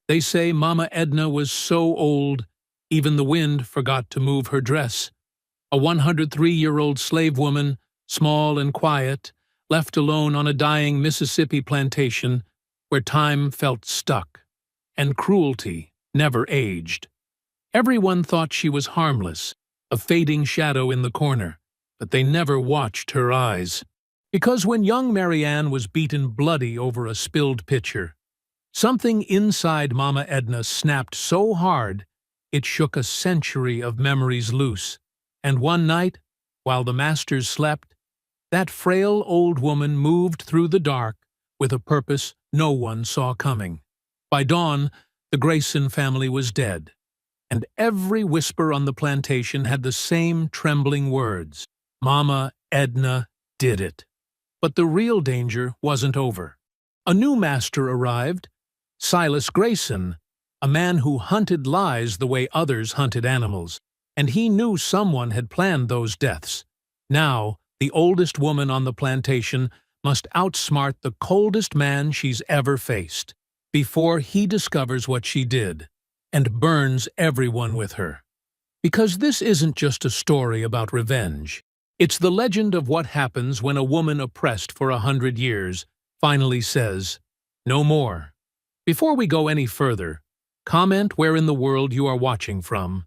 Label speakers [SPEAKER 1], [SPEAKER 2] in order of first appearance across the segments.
[SPEAKER 1] They say Mama Edna was so old, even the wind forgot to move her dress. A 103-year-old slave woman, small and quiet, left alone on a dying Mississippi plantation where time felt stuck, and cruelty never aged. Everyone thought she was harmless, a fading shadow in the corner, but they never watched her eyes. Because when young Marianne was beaten bloody over a spilled pitcher, something inside Mama Edna snapped so hard it shook a century of memories loose. And one night, while the masters slept, that frail old woman moved through the dark with a purpose no one saw coming. By dawn, the Grayson family was dead, and every whisper on the plantation had the same trembling words: Mama Edna did it. But the real danger wasn't over. A new master arrived, Silas Grayson, a man who hunted lies the way others hunted animals, and he knew someone had planned those deaths. Now, the oldest woman on the plantation must outsmart the coldest man she's ever faced, before he discovers what she did, and burns everyone with her. Because this isn't just a story about revenge. It's the legend of what happens when a woman oppressed for 100 years finally says, "No more." Before we go any further, comment where in the world you are watching from,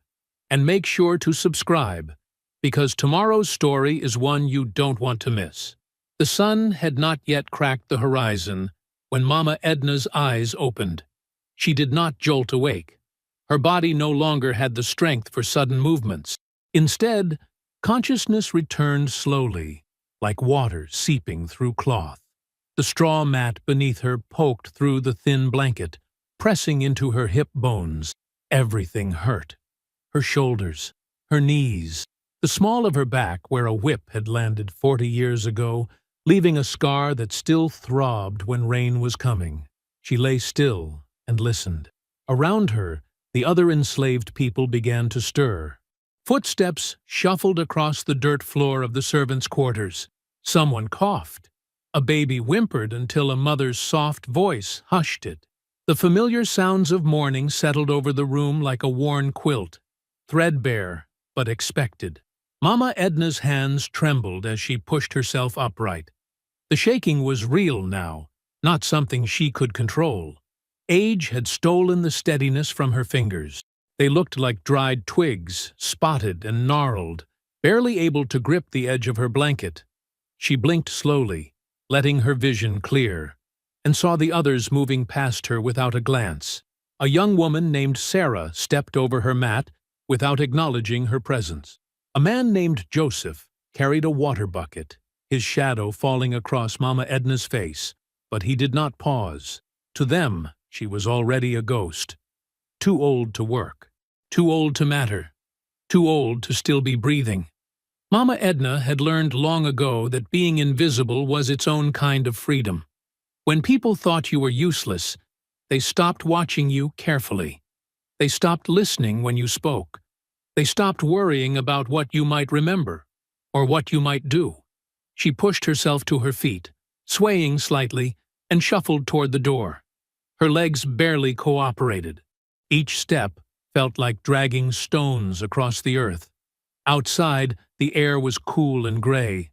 [SPEAKER 1] and make sure to subscribe, because tomorrow's story is one you don't want to miss. The sun had not yet cracked the horizon when Mama Edna's eyes opened. She did not jolt awake. Her body no longer had the strength for sudden movements. Instead, consciousness returned slowly, like water seeping through cloth. The straw mat beneath her poked through the thin blanket, pressing into her hip bones. Everything hurt. Her shoulders, her knees, the small of her back where a whip had landed 40 years ago, leaving a scar that still throbbed when rain was coming. She lay still and listened. Around her, the other enslaved people began to stir. Footsteps shuffled across the dirt floor of the servants' quarters. Someone coughed. A baby whimpered until a mother's soft voice hushed it. The familiar sounds of mourning settled over the room like a worn quilt, threadbare but expected. Mama Edna's hands trembled as she pushed herself upright. The shaking was real now, not something she could control. Age had stolen the steadiness from her fingers. They looked like dried twigs, spotted and gnarled, barely able to grip the edge of her blanket. She blinked slowly, letting her vision clear, and saw the others moving past her without a glance. A young woman named Sarah stepped over her mat without acknowledging her presence. A man named Joseph carried a water bucket, his shadow falling across Mama Edna's face, but he did not pause. To them, she was already a ghost. Too old to work, too old to matter, too old to still be breathing. Mama Edna had learned long ago that being invisible was its own kind of freedom. When people thought you were useless, they stopped watching you carefully. They stopped listening when you spoke. They stopped worrying about what you might remember, or what you might do. She pushed herself to her feet, swaying slightly, and shuffled toward the door. Her legs barely cooperated. Each step felt like dragging stones across the earth. Outside, the air was cool and gray,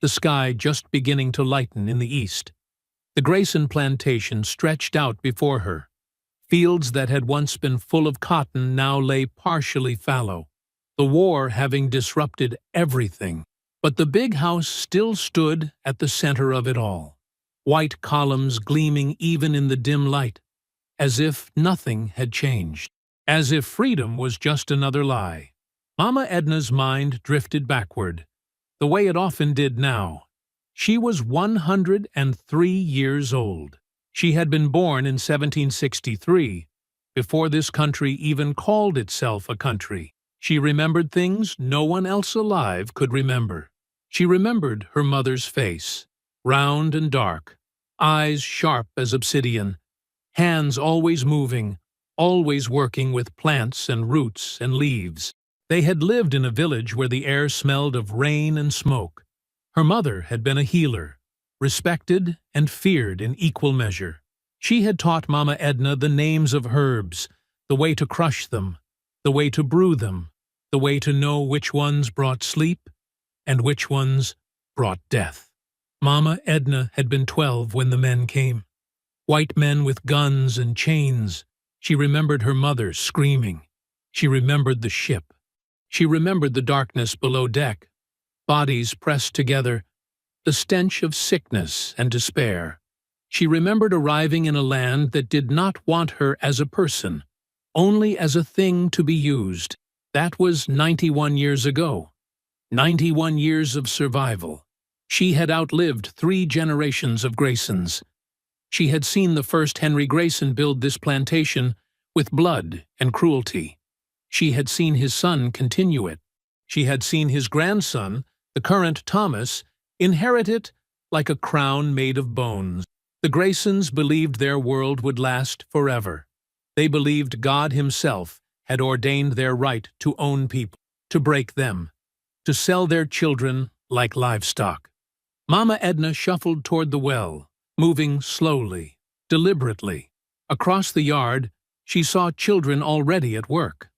[SPEAKER 1] the sky just beginning to lighten in the east. The Grayson plantation stretched out before her. Fields that had once been full of cotton now lay partially fallow, the war having disrupted everything. But the big house still stood at the center of it all, white columns gleaming even in the dim light, as if nothing had changed, as if freedom was just another lie. Mama Edna's mind drifted backward, the way it often did now. She was 103 years old. She had been born in 1763, before this country even called itself a country. She remembered things no one else alive could remember. She remembered her mother's face, round and dark, eyes sharp as obsidian, hands always moving, always working with plants and roots and leaves. They had lived in a village where the air smelled of rain and smoke. Her mother had been a healer, respected and feared in equal measure. She had taught Mama Edna the names of herbs, the way to crush them, the way to brew them, the way to know which ones brought sleep and which ones brought death. Mama Edna had been 12 when the men came. White men with guns and chains. She remembered her mother screaming. She remembered the ship. She remembered the darkness below deck, bodies pressed together, the stench of sickness and despair. She remembered arriving in a land that did not want her as a person, only as a thing to be used. That was 91 years ago. 91 years of survival. She had outlived 3 generations of Graysons. She had seen the first Henry Grayson build this plantation with blood and cruelty. She had seen his son continue it. She had seen his grandson, the current Thomas, inherit it like a crown made of bones. The Graysons believed their world would last forever. They believed God himself had ordained their right to own people, to break them, to sell their children like livestock. Mama Edna shuffled toward the well, moving slowly, deliberately. Across the yard, she saw children already at work.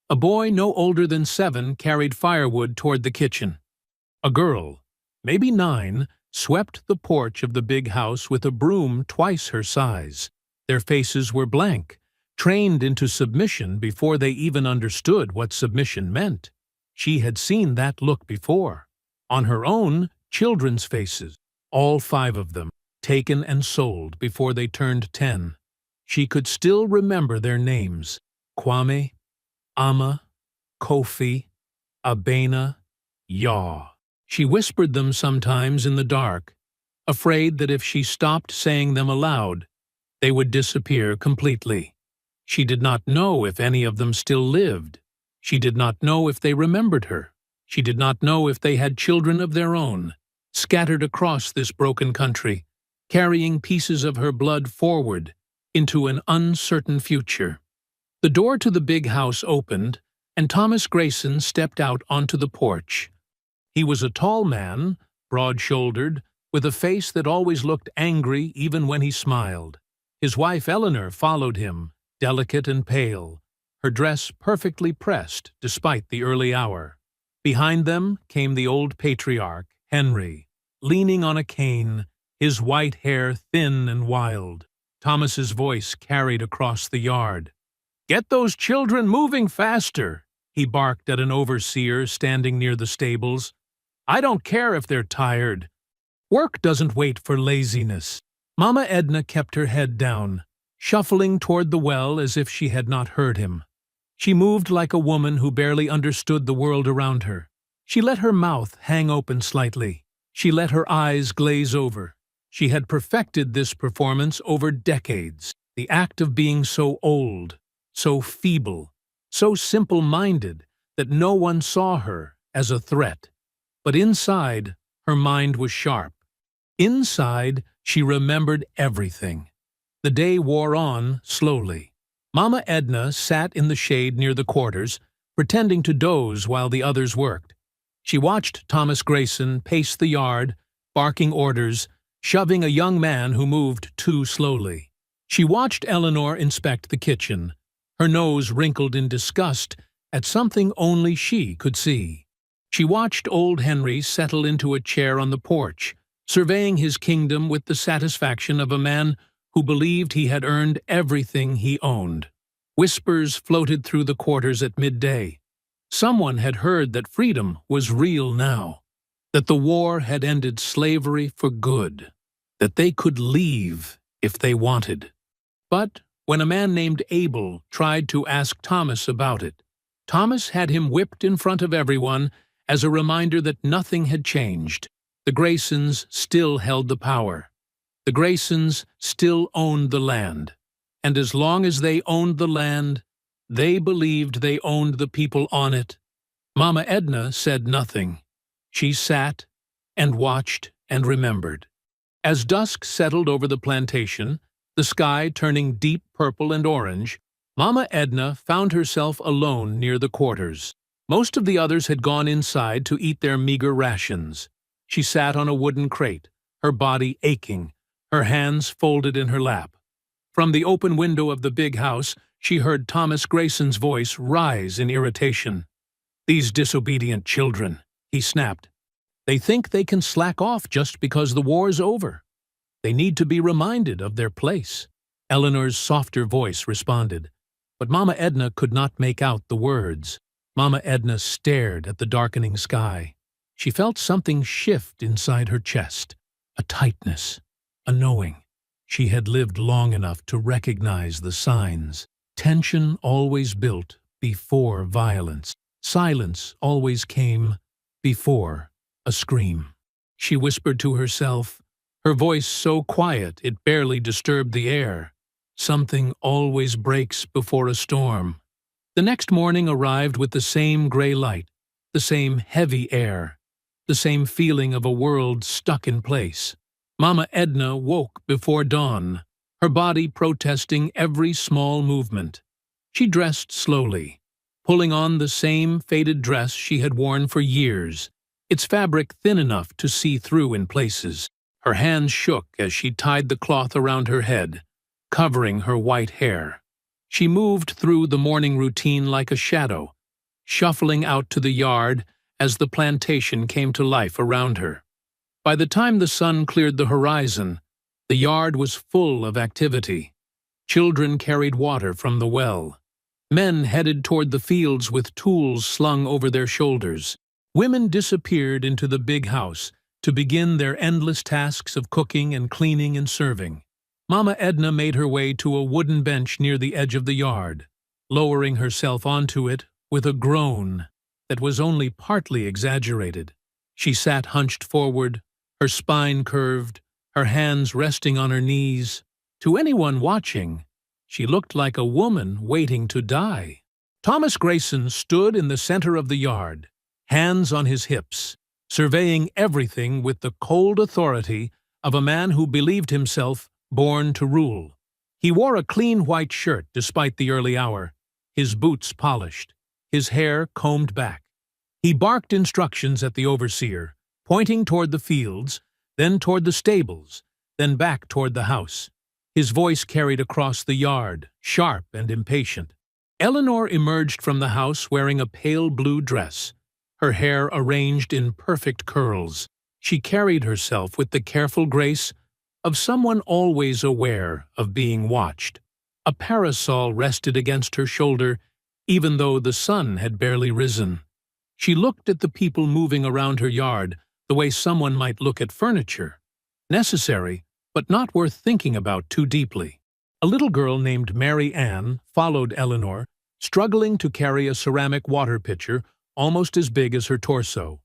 [SPEAKER 1] A boy no older than 7 carried firewood toward the kitchen. A girl, maybe 9, swept the porch of the big house with a broom twice her size. Their faces were blank, trained into submission before they even understood what submission meant. She had seen that look before. On her own, children's faces, all 5 of them, taken and sold before they turned 10. She could still remember their names: Kwame, Amma, Kofi, Abena, Yaw. She whispered them sometimes in the dark, afraid that if she stopped saying them aloud, they would disappear completely. She did not know if any of them still lived. She did not know if they remembered her. She did not know if they had children of their own, scattered across this broken country, carrying pieces of her blood forward into an uncertain future. The door to the big house opened, and Thomas Grayson stepped out onto the porch. He was a tall man, broad-shouldered, with a face that always looked angry even when he smiled. His wife Eleanor followed him, delicate and pale, her dress perfectly pressed despite the early hour. Behind them came the old patriarch, Henry, leaning on a cane, his white hair thin and wild. Thomas's voice carried across the yard. "Get those children moving faster," he barked at an overseer standing near the stables. "I don't care if they're tired. Work doesn't wait for laziness." Mama Edna kept her head down, shuffling toward the well as if she had not heard him. She moved like a woman who barely understood the world around her. She let her mouth hang open slightly. She let her eyes glaze over. She had perfected this performance over decades, the act of being so old, so feeble, so simple-minded that no one saw her as a threat. But inside, her mind was sharp. Inside, she remembered everything. The day wore on slowly. Mama Edna sat in the shade near the quarters, pretending to doze while the others worked. She watched Thomas Grayson pace the yard, barking orders, shoving a young man who moved too slowly. She watched Eleanor inspect the kitchen, her nose wrinkled in disgust at something only she could see. She watched old Henry settle into a chair on the porch, surveying his kingdom with the satisfaction of a man who believed he had earned everything he owned. Whispers floated through the quarters at midday. Someone had heard that freedom was real now, that the war had ended slavery for good, that they could leave if they wanted. But when a man named Abel tried to ask Thomas about it, Thomas had him whipped in front of everyone as a reminder that nothing had changed. The Graysons still held the power. The Graysons still owned the land. And as long as they owned the land, they believed they owned the people on it. Mama Edna said nothing. She sat and watched and remembered. As dusk settled over the plantation, the sky turning deep purple and orange, Mama Edna found herself alone near the quarters. Most of the others had gone inside to eat their meager rations. She sat on a wooden crate, her body aching, her hands folded in her lap. From the open window of the big house, she heard Thomas Grayson's voice rise in irritation. "These disobedient children," he snapped. "They think they can slack off just because the war's over. They need to be reminded of their place." Eleanor's softer voice responded, but Mama Edna could not make out the words. Mama Edna stared at the darkening sky. She felt something shift inside her chest, a tightness, a knowing. She had lived long enough to recognize the signs. Tension always built before violence. Silence always came before a scream. She whispered to herself, her voice so quiet it barely disturbed the air. "Something always breaks before a storm." The next morning arrived with the same gray light, the same heavy air, the same feeling of a world stuck in place. Mama Edna woke before dawn, her body protesting every small movement. She dressed slowly, pulling on the same faded dress she had worn for years, its fabric thin enough to see through in places. Her hands shook as she tied the cloth around her head, covering her white hair. She moved through the morning routine like a shadow, shuffling out to the yard as the plantation came to life around her. By the time the sun cleared the horizon, the yard was full of activity. Children carried water from the well. Men headed toward the fields with tools slung over their shoulders. Women disappeared into the big house to begin their endless tasks of cooking and cleaning and serving. Mama Edna made her way to a wooden bench near the edge of the yard, lowering herself onto it with a groan that was only partly exaggerated. She sat hunched forward, her spine curved, her hands resting on her knees. To anyone watching, she looked like a woman waiting to die. Thomas Grayson stood in the center of the yard, hands on his hips, surveying everything with the cold authority of a man who believed himself born to rule. He wore a clean white shirt despite the early hour, his boots polished, his hair combed back. He barked instructions at the overseer, pointing toward the fields, then toward the stables, then back toward the house. His voice carried across the yard, sharp and impatient. Eleanor emerged from the house wearing a pale blue dress, her hair arranged in perfect curls. She carried herself with the careful grace of someone always aware of being watched. A parasol rested against her shoulder, even though the sun had barely risen. She looked at the people moving around her yard the way someone might look at furniture. Necessary, but not worth thinking about too deeply. A little girl named Mary Ann followed Eleanor, struggling to carry a ceramic water pitcher almost as big as her torso.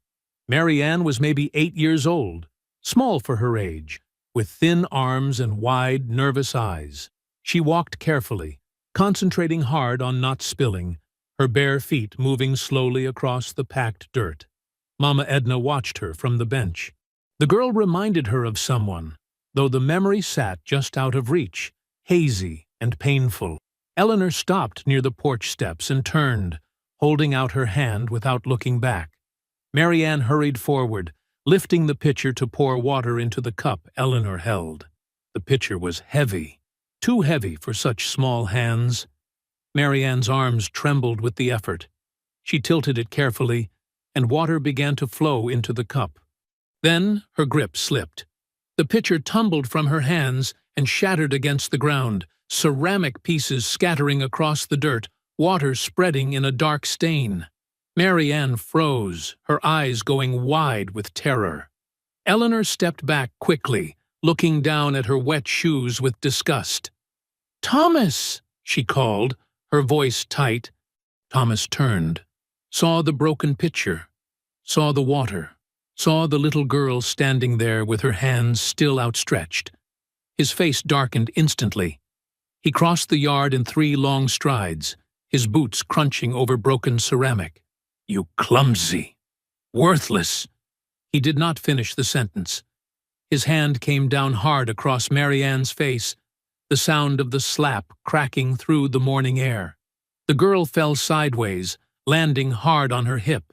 [SPEAKER 1] Mary Ann was maybe 8 years old, small for her age, with thin arms and wide, nervous eyes. She walked carefully, concentrating hard on not spilling, her bare feet moving slowly across the packed dirt. Mama Edna watched her from the bench. The girl reminded her of someone, though the memory sat just out of reach, hazy and painful. Eleanor stopped near the porch steps and turned, holding out her hand without looking back. Mary Ann hurried forward, lifting the pitcher to pour water into the cup Eleanor held. The pitcher was heavy, too heavy for such small hands. Mary Ann's arms trembled with the effort. She tilted it carefully, and water began to flow into the cup. Then her grip slipped. The pitcher tumbled from her hands and shattered against the ground, ceramic pieces scattering across the dirt, water spreading in a dark stain. Mary Ann froze, her eyes going wide with terror. Eleanor stepped back quickly, looking down at her wet shoes with disgust. "Thomas!" she called, her voice tight. Thomas turned, saw the broken pitcher, saw the water, saw the little girl standing there with her hands still outstretched. His face darkened instantly. He crossed the yard in 3 long strides, his boots crunching over broken ceramic. "You clumsy! Worthless!" He did not finish the sentence. His hand came down hard across Mary Ann's face, the sound of the slap cracking through the morning air. The girl fell sideways, landing hard on her hip.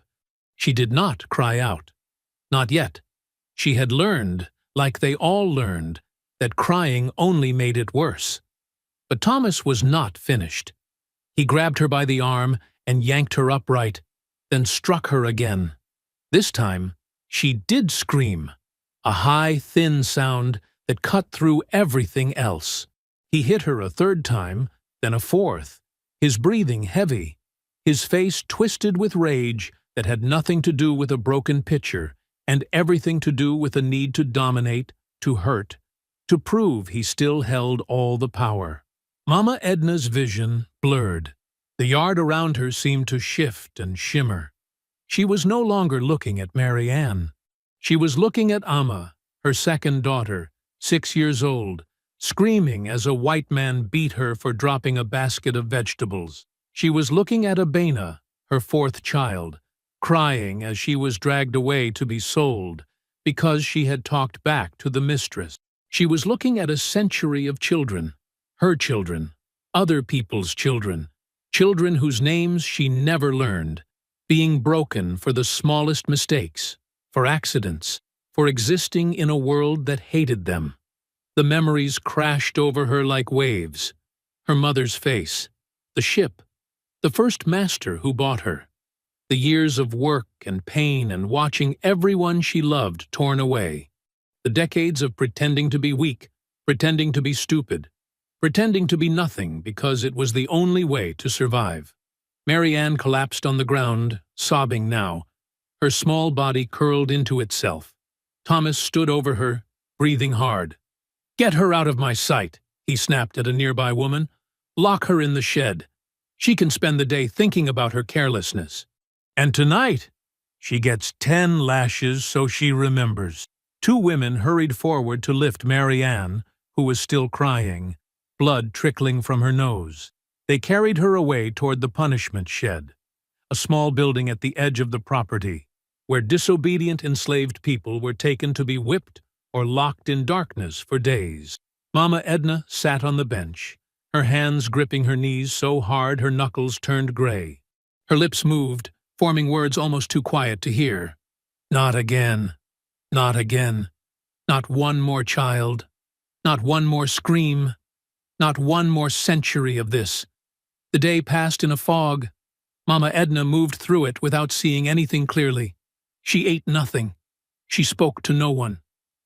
[SPEAKER 1] She did not cry out. Not yet. She had learned, like they all learned, that crying only made it worse. But Thomas was not finished. He grabbed her by the arm and yanked her upright, then struck her again. This time, she did scream, a high, thin sound that cut through everything else. He hit her a third time, then a fourth, his breathing heavy, his face twisted with rage that had nothing to do with a broken pitcher and everything to do with a need to dominate, to hurt, to prove he still held all the power. Mama Edna's vision blurred. The yard around her seemed to shift and shimmer. She was no longer looking at Mary Ann. She was looking at Amma, her second daughter, 6 years old, screaming as a white man beat her for dropping a basket of vegetables. She was looking at Abena, her fourth child, crying as she was dragged away to be sold because she had talked back to the mistress. She was looking at a century of children, her children, other people's children, children whose names she never learned, being broken for the smallest mistakes, for accidents, for existing in a world that hated them. The memories crashed over her like waves. Her mother's face, the ship, the first master who bought her, the years of work and pain and watching everyone she loved torn away, the decades of pretending to be weak, pretending to be stupid, pretending to be nothing because it was the only way to survive. Mary Ann collapsed on the ground, sobbing now, her small body curled into itself. Thomas stood over her, breathing hard. "Get her out of my sight," he snapped at a nearby woman. "Lock her in the shed. She can spend the day thinking about her carelessness. And tonight, she gets 10 lashes so she remembers." 2 women hurried forward to lift Mary Ann, who was still crying, blood trickling from her nose. They carried her away toward the punishment shed, a small building at the edge of the property, where disobedient enslaved people were taken to be whipped or locked in darkness for days. Mama Edna sat on the bench, her hands gripping her knees so hard her knuckles turned gray. Her lips moved, forming words almost too quiet to hear. "Not again. Not again. Not one more child. Not one more scream. Not one more century of this." The day passed in a fog. Mama Edna moved through it without seeing anything clearly. She ate nothing. She spoke to no one.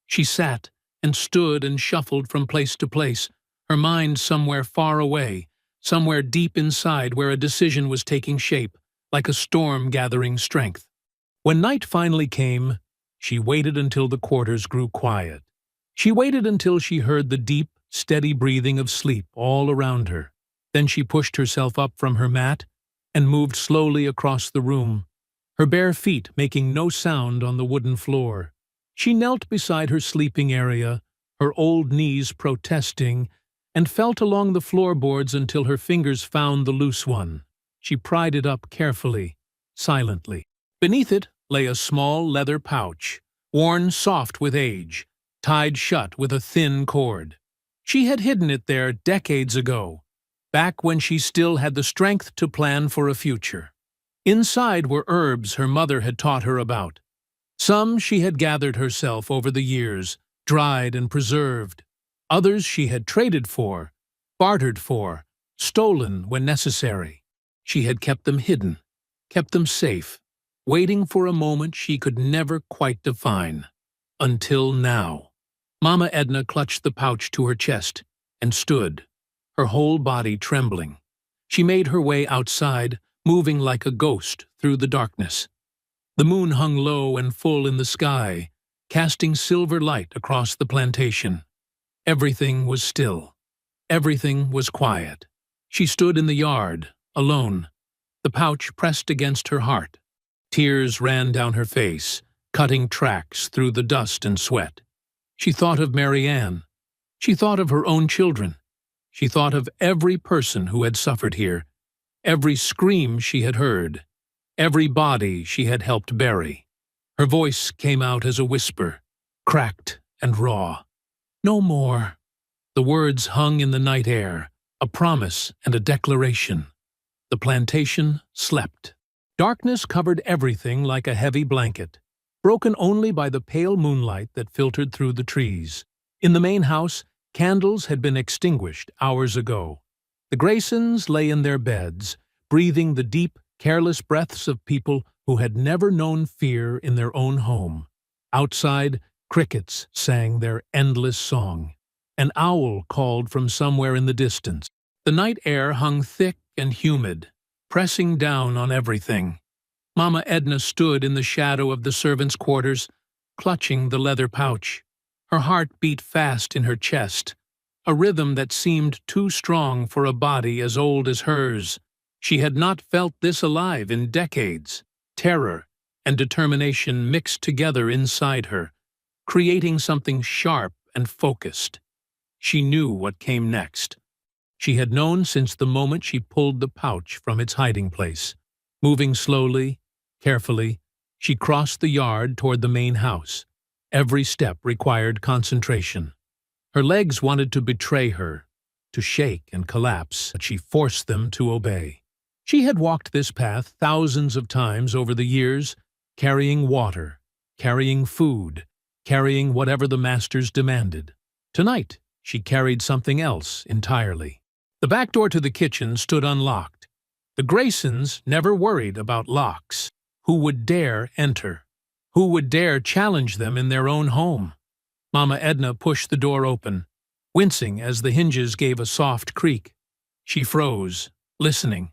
[SPEAKER 1] She sat and stood and shuffled from place to place, her mind somewhere far away, somewhere deep inside where a decision was taking shape, like a storm gathering strength. When night finally came, she waited until the quarters grew quiet. She waited until she heard the deep, steady breathing of sleep all around her. Then she pushed herself up from her mat and moved slowly across the room, her bare feet making no sound on the wooden floor. She knelt beside her sleeping area, her old knees protesting, and felt along the floorboards until her fingers found the loose one. She pried it up carefully, silently. Beneath it lay a small leather pouch, worn soft with age, tied shut with a thin cord. She had hidden it there decades ago, back when she still had the strength to plan for a future. Inside were herbs her mother had taught her about. Some she had gathered herself over the years, dried and preserved. Others she had traded for, bartered for, stolen when necessary. She had kept them hidden, kept them safe, waiting for a moment she could never quite define. Until now. Mama Edna clutched the pouch to her chest and stood, her whole body trembling. She made her way outside, moving like a ghost through the darkness. The moon hung low and full in the sky, casting silver light across the plantation. Everything was still. Everything was quiet. She stood in the yard, alone, the pouch pressed against her heart. Tears ran down her face, cutting tracks through the dust and sweat. She thought of Mary Ann. She thought of her own children. She thought of every person who had suffered here, every scream she had heard, every body she had helped bury. Her voice came out as a whisper, cracked and raw. "No more." The words hung in the night air, a promise and a declaration. The plantation slept. Darkness covered everything like a heavy blanket, broken only by the pale moonlight that filtered through the trees. In the main house, Candles had been extinguished hours ago. The Graysons lay in their beds, breathing the deep, careless breaths of people who had never known fear in their own home. Outside, crickets sang their endless song. An owl called from somewhere in the distance. The night air hung thick and humid, pressing down on everything. Mama Edna stood in the shadow of the servants' quarters, clutching the leather pouch. Her heart beat fast in her chest, a rhythm that seemed too strong for a body as old as hers. She had not felt this alive in decades. Terror and determination mixed together inside her, creating something sharp and focused. She knew what came next. She had known since the moment she pulled the pouch from its hiding place. Moving slowly, carefully, she crossed the yard toward the main house. Every step required concentration. Her legs wanted to betray her, to shake and collapse, but she forced them to obey. She had walked this path thousands of times over the years, carrying water, carrying food, carrying whatever the masters demanded. Tonight, she carried something else entirely. The back door to the kitchen stood unlocked. The Graysons never worried about locks. Who would dare enter? Who would dare challenge them in their own home? Mama Edna pushed the door open, wincing as the hinges gave a soft creak. She froze, listening.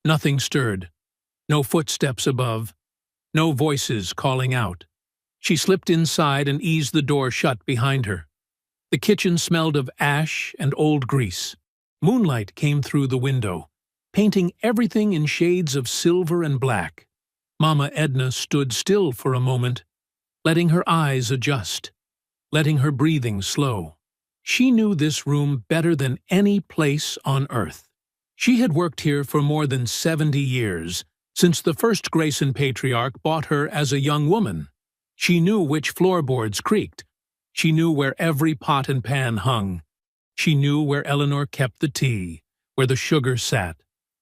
[SPEAKER 1] Nothing stirred. No footsteps above. No voices calling out. She slipped inside and eased the door shut behind her. The kitchen smelled of ash and old grease. Moonlight came through the window, painting everything in shades of silver and black. Mama Edna stood still for a moment, letting her eyes adjust, letting her breathing slow. She knew this room better than any place on earth. She had worked here for more than 70 years, since the first Grayson patriarch bought her as a young woman. She knew which floorboards creaked. She knew where every pot and pan hung. She knew where Eleanor kept the tea, where the sugar sat,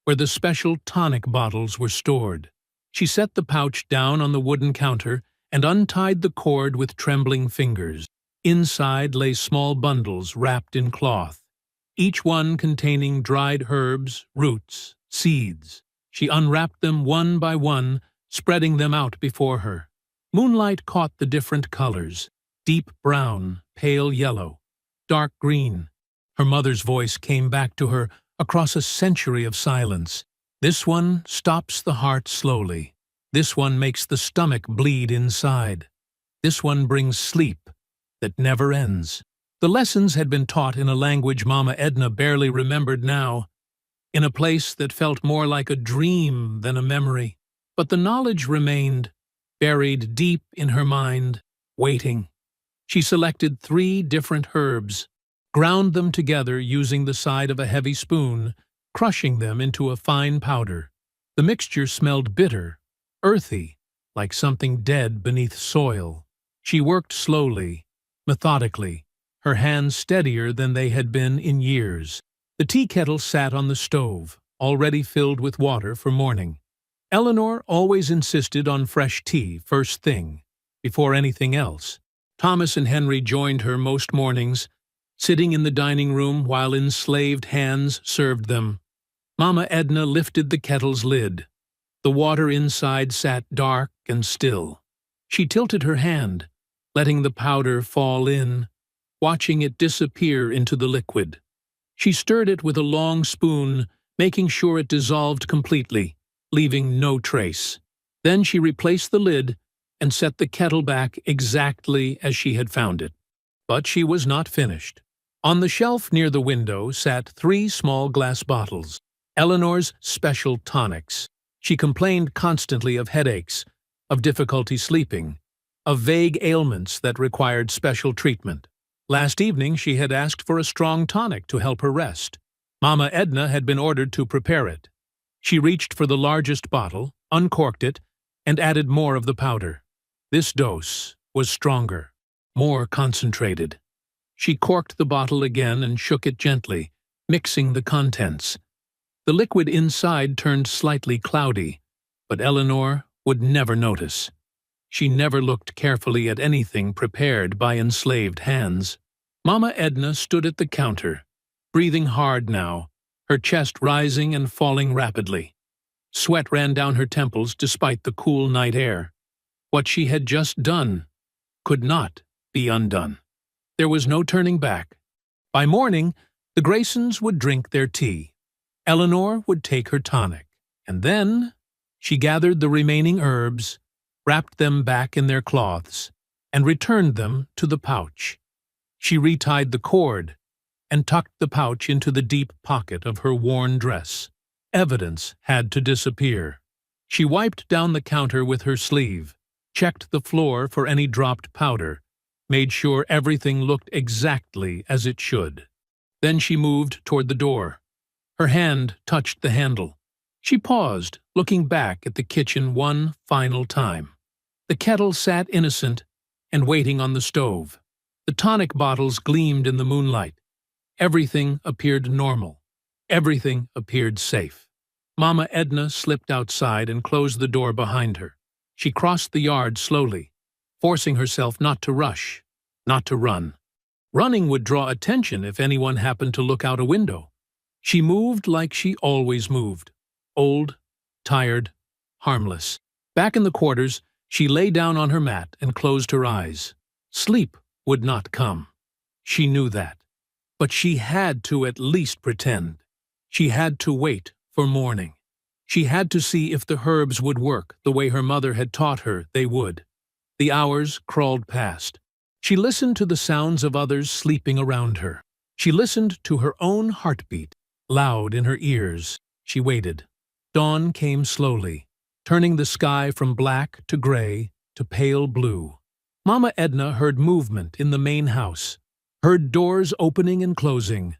[SPEAKER 1] where the special tonic bottles were stored. She set the pouch down on the wooden counter and untied the cord with trembling fingers. Inside lay small bundles wrapped in cloth, each one containing dried herbs, roots, seeds. She unwrapped them one by one, spreading them out before her. Moonlight caught the different colors: deep brown, pale yellow, dark green. Her mother's voice came back to her across a century of silence. This one stops the heart slowly. This one makes the stomach bleed inside. This one brings sleep that never ends. The lessons had been taught in a language Mama Edna barely remembered now, in a place that felt more like a dream than a memory. But the knowledge remained, buried deep in her mind, waiting. She selected 3 different herbs, ground them together using the side of a heavy spoon, crushing them into a fine powder. The mixture smelled bitter, earthy, like something dead beneath soil. She worked slowly, methodically, her hands steadier than they had been in years. The tea kettle sat on the stove, already filled with water for morning. Eleanor always insisted on fresh tea first thing, before anything else. Thomas and Henry joined her most mornings, sitting in the dining room while enslaved hands served them. Mama Edna lifted the kettle's lid. The water inside sat dark and still. She tilted her hand, letting the powder fall in, watching it disappear into the liquid. She stirred it with a long spoon, making sure it dissolved completely, leaving no trace. Then she replaced the lid and set the kettle back exactly as she had found it. But she was not finished. On the shelf near the window sat 3 small glass bottles, Eleanor's special tonics. She complained constantly of headaches, of difficulty sleeping, of vague ailments that required special treatment. Last evening she had asked for a strong tonic to help her rest. Mama Edna had been ordered to prepare it. She reached for the largest bottle, uncorked it, and added more of the powder. This dose was stronger, more concentrated. She corked the bottle again and shook it gently, mixing the contents. The liquid inside turned slightly cloudy, but Eleanor would never notice. She never looked carefully at anything prepared by enslaved hands. Mama Edna stood at the counter, breathing hard now, her chest rising and falling rapidly. Sweat ran down her temples despite the cool night air. What she had just done could not be undone. There was no turning back. By morning, the Graysons would drink their tea. Eleanor would take her tonic. And then she gathered the remaining herbs, wrapped them back in their cloths, and returned them to the pouch. She retied the cord and tucked the pouch into the deep pocket of her worn dress. Evidence had to disappear. She wiped down the counter with her sleeve, checked the floor for any dropped powder, made sure everything looked exactly as it should. Then she moved toward the door. Her hand touched the handle. She paused, looking back at the kitchen one final time. The kettle sat innocent and waiting on the stove. The tonic bottles gleamed in the moonlight. Everything appeared normal. Everything appeared safe. Mama Edna slipped outside and closed the door behind her. She crossed the yard slowly, forcing herself not to rush, not to run. Running would draw attention if anyone happened to look out a window. She moved like she always moved. Old, tired, harmless. Back in the quarters, she lay down on her mat and closed her eyes. Sleep would not come. She knew that. But she had to at least pretend. She had to wait for morning. She had to see if the herbs would work the way her mother had taught her they would. The hours crawled past. She listened to the sounds of others sleeping around her. She listened to her own heartbeat, loud in her ears. She waited. Dawn came slowly, turning the sky from black to gray to pale blue. Mama Edna heard movement in the main house, heard doors opening and closing,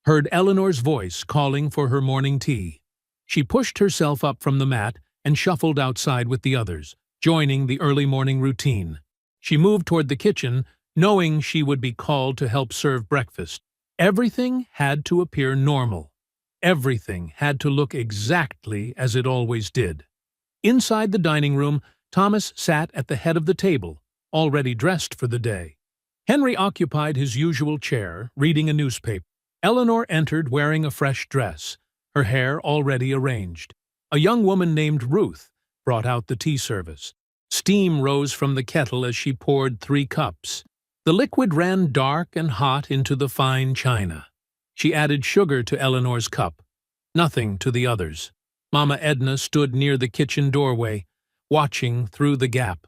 [SPEAKER 1] heard Eleanor's voice calling for her morning tea. She pushed herself up from the mat and shuffled outside with the others, joining the early morning routine. She moved toward the kitchen, knowing she would be called to help serve breakfast. Everything had to appear normal. Everything had to look exactly as it always did. Inside the dining room, Thomas sat at the head of the table, already dressed for the day. Henry occupied his usual chair, reading a newspaper. Eleanor entered wearing a fresh dress, her hair already arranged. A young woman named Ruth brought out the tea service. Steam rose from the kettle as she poured 3 cups. The liquid ran dark and hot into the fine china. She added sugar to Eleanor's cup, nothing to the others. Mama Edna stood near the kitchen doorway, watching through the gap.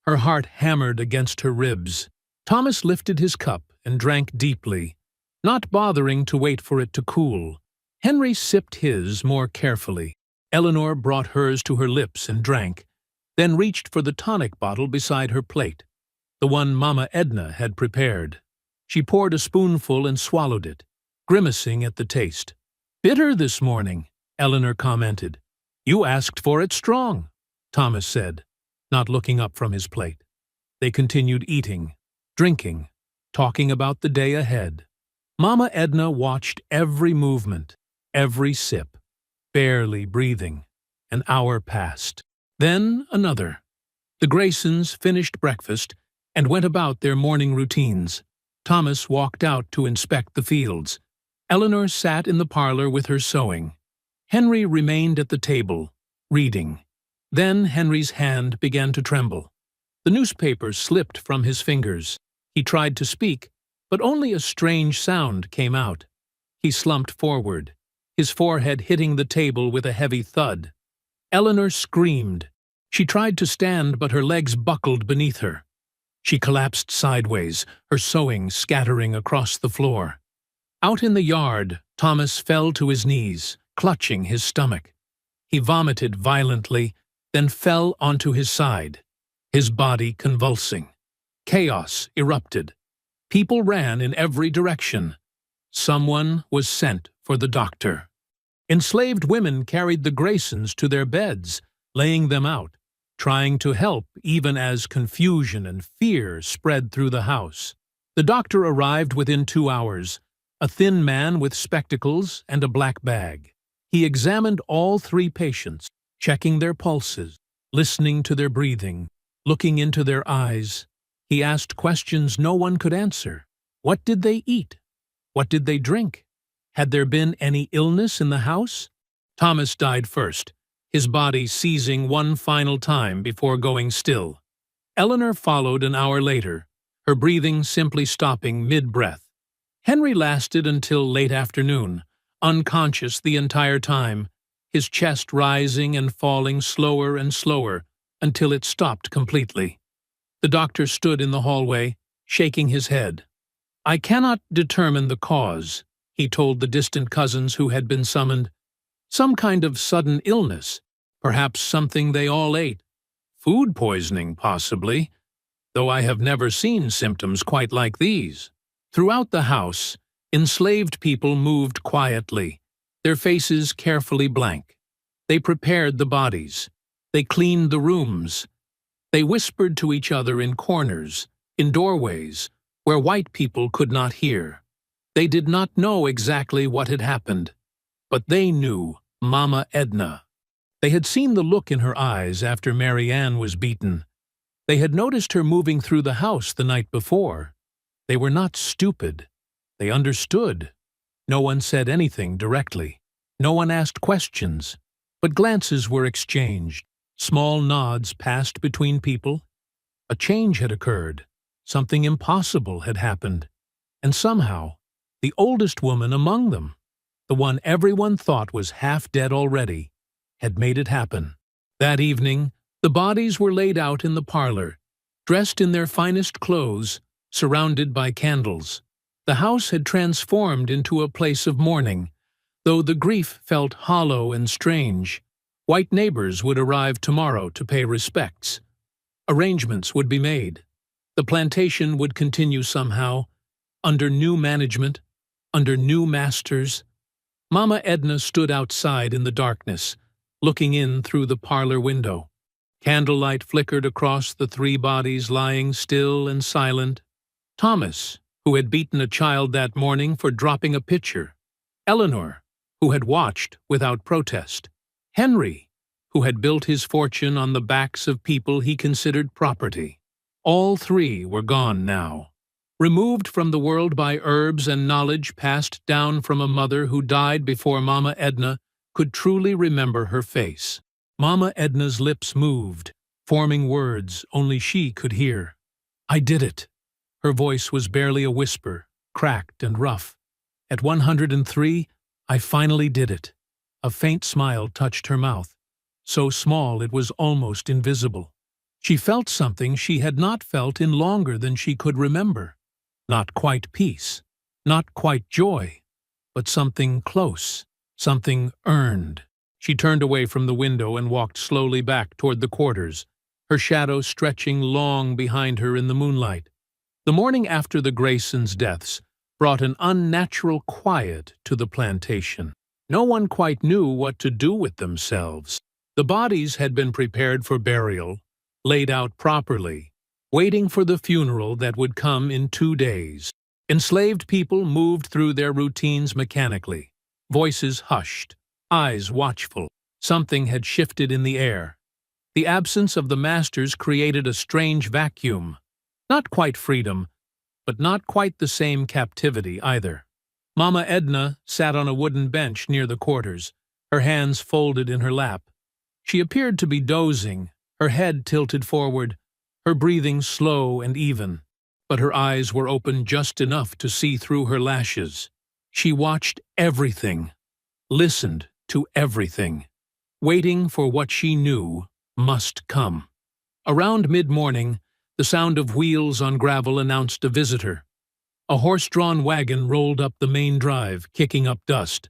[SPEAKER 1] Her heart hammered against her ribs. Thomas lifted his cup and drank deeply, not bothering to wait for it to cool. Henry sipped his more carefully. Eleanor brought hers to her lips and drank, then reached for the tonic bottle beside her plate, the one Mama Edna had prepared. She poured a spoonful and swallowed it, grimacing at the taste. "Bitter this morning," Eleanor commented. "You asked for it strong," Thomas said, not looking up from his plate. They continued eating, drinking, talking about the day ahead. Mama Edna watched every movement, every sip, barely breathing. An hour passed. Then another. The Graysons finished breakfast and went about their morning routines. Thomas walked out to inspect the fields. Eleanor sat in the parlor with her sewing. Henry remained at the table, reading. Then Henry's hand began to tremble. The newspaper slipped from his fingers. He tried to speak, but only a strange sound came out. He slumped forward, his forehead hitting the table with a heavy thud. Eleanor screamed. She tried to stand, but her legs buckled beneath her. She collapsed sideways, her sewing scattering across the floor. Out in the yard, Thomas fell to his knees, clutching his stomach. He vomited violently, then fell onto his side, his body convulsing. Chaos erupted. People ran in every direction. Someone was sent for the doctor. Enslaved women carried the Graysons to their beds, laying them out, trying to help even as confusion and fear spread through the house. The doctor arrived within 2 hours, a thin man with spectacles and a black bag. He examined all 3 patients, checking their pulses, listening to their breathing, looking into their eyes. He asked questions no one could answer. What did they eat? What did they drink? Had there been any illness in the house? Thomas died first, his body seizing one final time before going still. Eleanor followed an hour later, her breathing simply stopping mid-breath. Henry lasted until late afternoon, unconscious the entire time, his chest rising and falling slower and slower until it stopped completely. The doctor stood in the hallway, shaking his head. "I cannot determine the cause," he told the distant cousins who had been summoned. "Some kind of sudden illness, perhaps something they all ate. Food poisoning, possibly, though I have never seen symptoms quite like these." Throughout the house, enslaved people moved quietly, their faces carefully blank. They prepared the bodies. They cleaned the rooms. They whispered to each other in corners, in doorways, where white people could not hear. They did not know exactly what had happened, but they knew Mama Edna. They had seen the look in her eyes after Mary Ann was beaten. They had noticed her moving through the house the night before. They were not stupid. They understood. No one said anything directly. No one asked questions, but glances were exchanged. Small nods passed between people. A change had occurred. Something impossible had happened. And somehow, the oldest woman among them, the one everyone thought was half dead already, had made it happen. That evening, the bodies were laid out in the parlor, dressed in their finest clothes, surrounded by candles. The house had transformed into a place of mourning, though the grief felt hollow and strange. White neighbors would arrive tomorrow to pay respects. Arrangements would be made. The plantation would continue somehow, under new management, under new masters. Mama Edna stood outside in the darkness, looking in through the parlor window. Candlelight flickered across the three bodies lying still and silent. Thomas, who had beaten a child that morning for dropping a pitcher. Eleanor, who had watched without protest. Henry, who had built his fortune on the backs of people he considered property. All three were gone now, removed from the world by herbs and knowledge passed down from a mother who died before Mama Edna could truly remember her face. Mama Edna's lips moved, forming words only she could hear. "I did it." Her voice was barely a whisper, cracked and rough. "At 103, I finally did it." A faint smile touched her mouth, so small it was almost invisible. She felt something she had not felt in longer than she could remember. Not quite peace, not quite joy, but something close, something earned. She turned away from the window and walked slowly back toward the quarters, her shadow stretching long behind her in the moonlight. The morning after the Graysons' deaths brought an unnatural quiet to the plantation. No one quite knew what to do with themselves. The bodies had been prepared for burial, laid out properly, waiting for the funeral that would come in 2 days. Enslaved people moved through their routines mechanically, voices hushed, eyes watchful. Something had shifted in the air. The absence of the masters created a strange vacuum. Not quite freedom, but not quite the same captivity either. Mama Edna sat on a wooden bench near the quarters, her hands folded in her lap. She appeared to be dozing, her head tilted forward, her breathing slow and even, but her eyes were open just enough to see through her lashes. She watched everything, listened to everything, waiting for what she knew must come. Around mid-morning, the sound of wheels on gravel announced a visitor. A horse-drawn wagon rolled up the main drive, kicking up dust.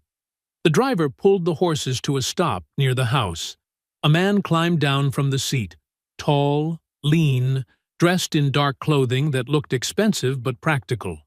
[SPEAKER 1] The driver pulled the horses to a stop near the house. A man climbed down from the seat, tall, lean, dressed in dark clothing that looked expensive but practical.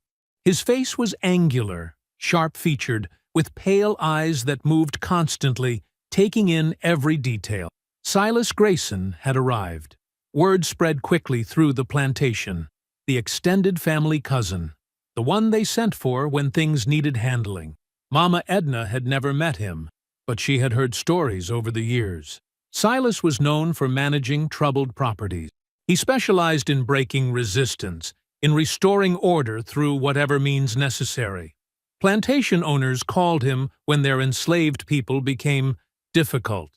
[SPEAKER 1] His face was angular, sharp-featured, with pale eyes that moved constantly, taking in every detail. Silas Grayson had arrived. Word spread quickly through the plantation. The extended family cousin, the one they sent for when things needed handling. Mama Edna had never met him, but she had heard stories over the years. Silas was known for managing troubled properties. He specialized in breaking resistance, in restoring order through whatever means necessary. Plantation owners called him when their enslaved people became difficult.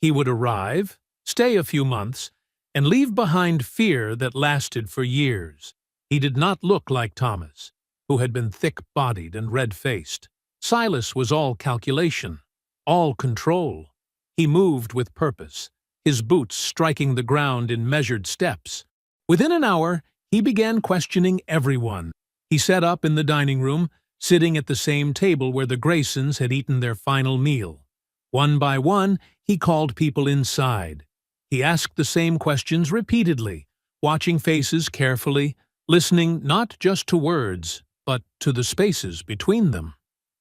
[SPEAKER 1] He would arrive, stay a few months, and leave behind fear that lasted for years. He did not look like Thomas, who had been thick-bodied and red-faced. Silas was all calculation, all control. He moved with purpose, his boots striking the ground in measured steps. Within an hour, he began questioning everyone. He sat up in the dining room, sitting at the same table where the Graysons had eaten their final meal. One by one, he called people inside. He asked the same questions repeatedly, watching faces carefully, listening not just to words, but to the spaces between them.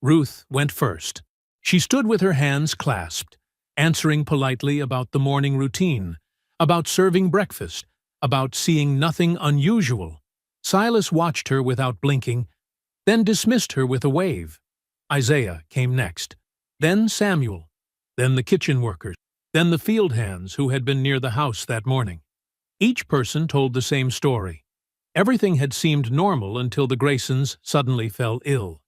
[SPEAKER 1] Ruth went first. She stood with her hands clasped, answering politely about the morning routine, about serving breakfast, about seeing nothing unusual. Silas watched her without blinking, then dismissed her with a wave. Isaiah came next, then Samuel, then the kitchen workers, then the field hands who had been near the house that morning. Each person told the same story. Everything had seemed normal until the Graysons suddenly fell ill.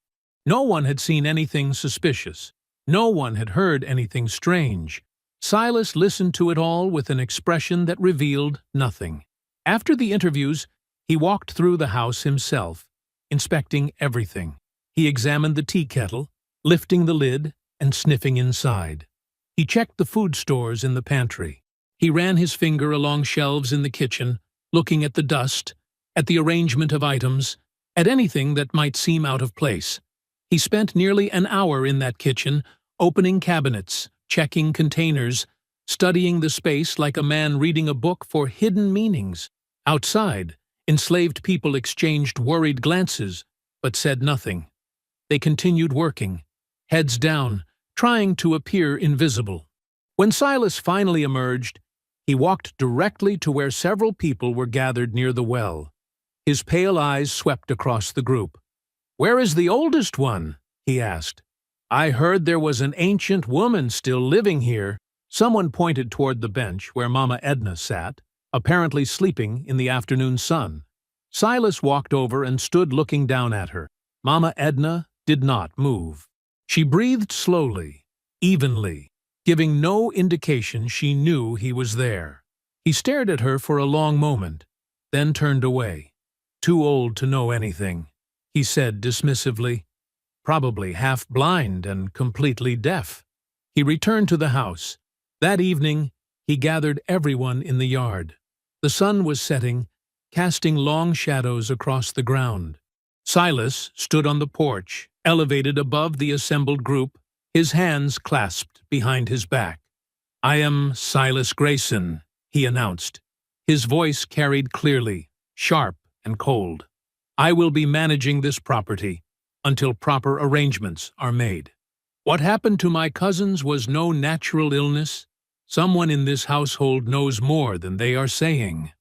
[SPEAKER 1] No one had seen anything suspicious. No one had heard anything strange. Silas listened to it all with an expression that revealed nothing. After the interviews, he walked through the house himself, inspecting everything. He examined the tea kettle, lifting the lid and sniffing inside. He checked the food stores in the pantry. He ran his finger along shelves in the kitchen, looking at the dust, at the arrangement of items, at anything that might seem out of place. He spent nearly an hour in that kitchen, opening cabinets, checking containers, studying the space like a man reading a book for hidden meanings. Outside, enslaved people exchanged worried glances, but said nothing. They continued working, heads down, trying to appear invisible. When Silas finally emerged, he walked directly to where several people were gathered near the well. His pale eyes swept across the group. "Where is the oldest one?" he asked. "I heard there was an ancient woman still living here." Someone pointed toward the bench where Mama Edna sat, apparently sleeping in the afternoon sun. Silas walked over and stood looking down at her. Mama Edna did not move. She breathed slowly, evenly, giving no indication she knew he was there. He stared at her for a long moment, then turned away. "Too old to know anything," he said dismissively. "Probably half-blind and completely deaf." He returned to the house. That evening, he gathered everyone in the yard. The sun was setting, casting long shadows across the ground. Silas stood on the porch, elevated above the assembled group, his hands clasped behind his back. "I am Silas Grayson," he announced. His voice carried clearly, sharp and cold. "I will be managing this property until proper arrangements are made. What happened to my cousins was no natural illness. Someone in this household knows more than they are saying."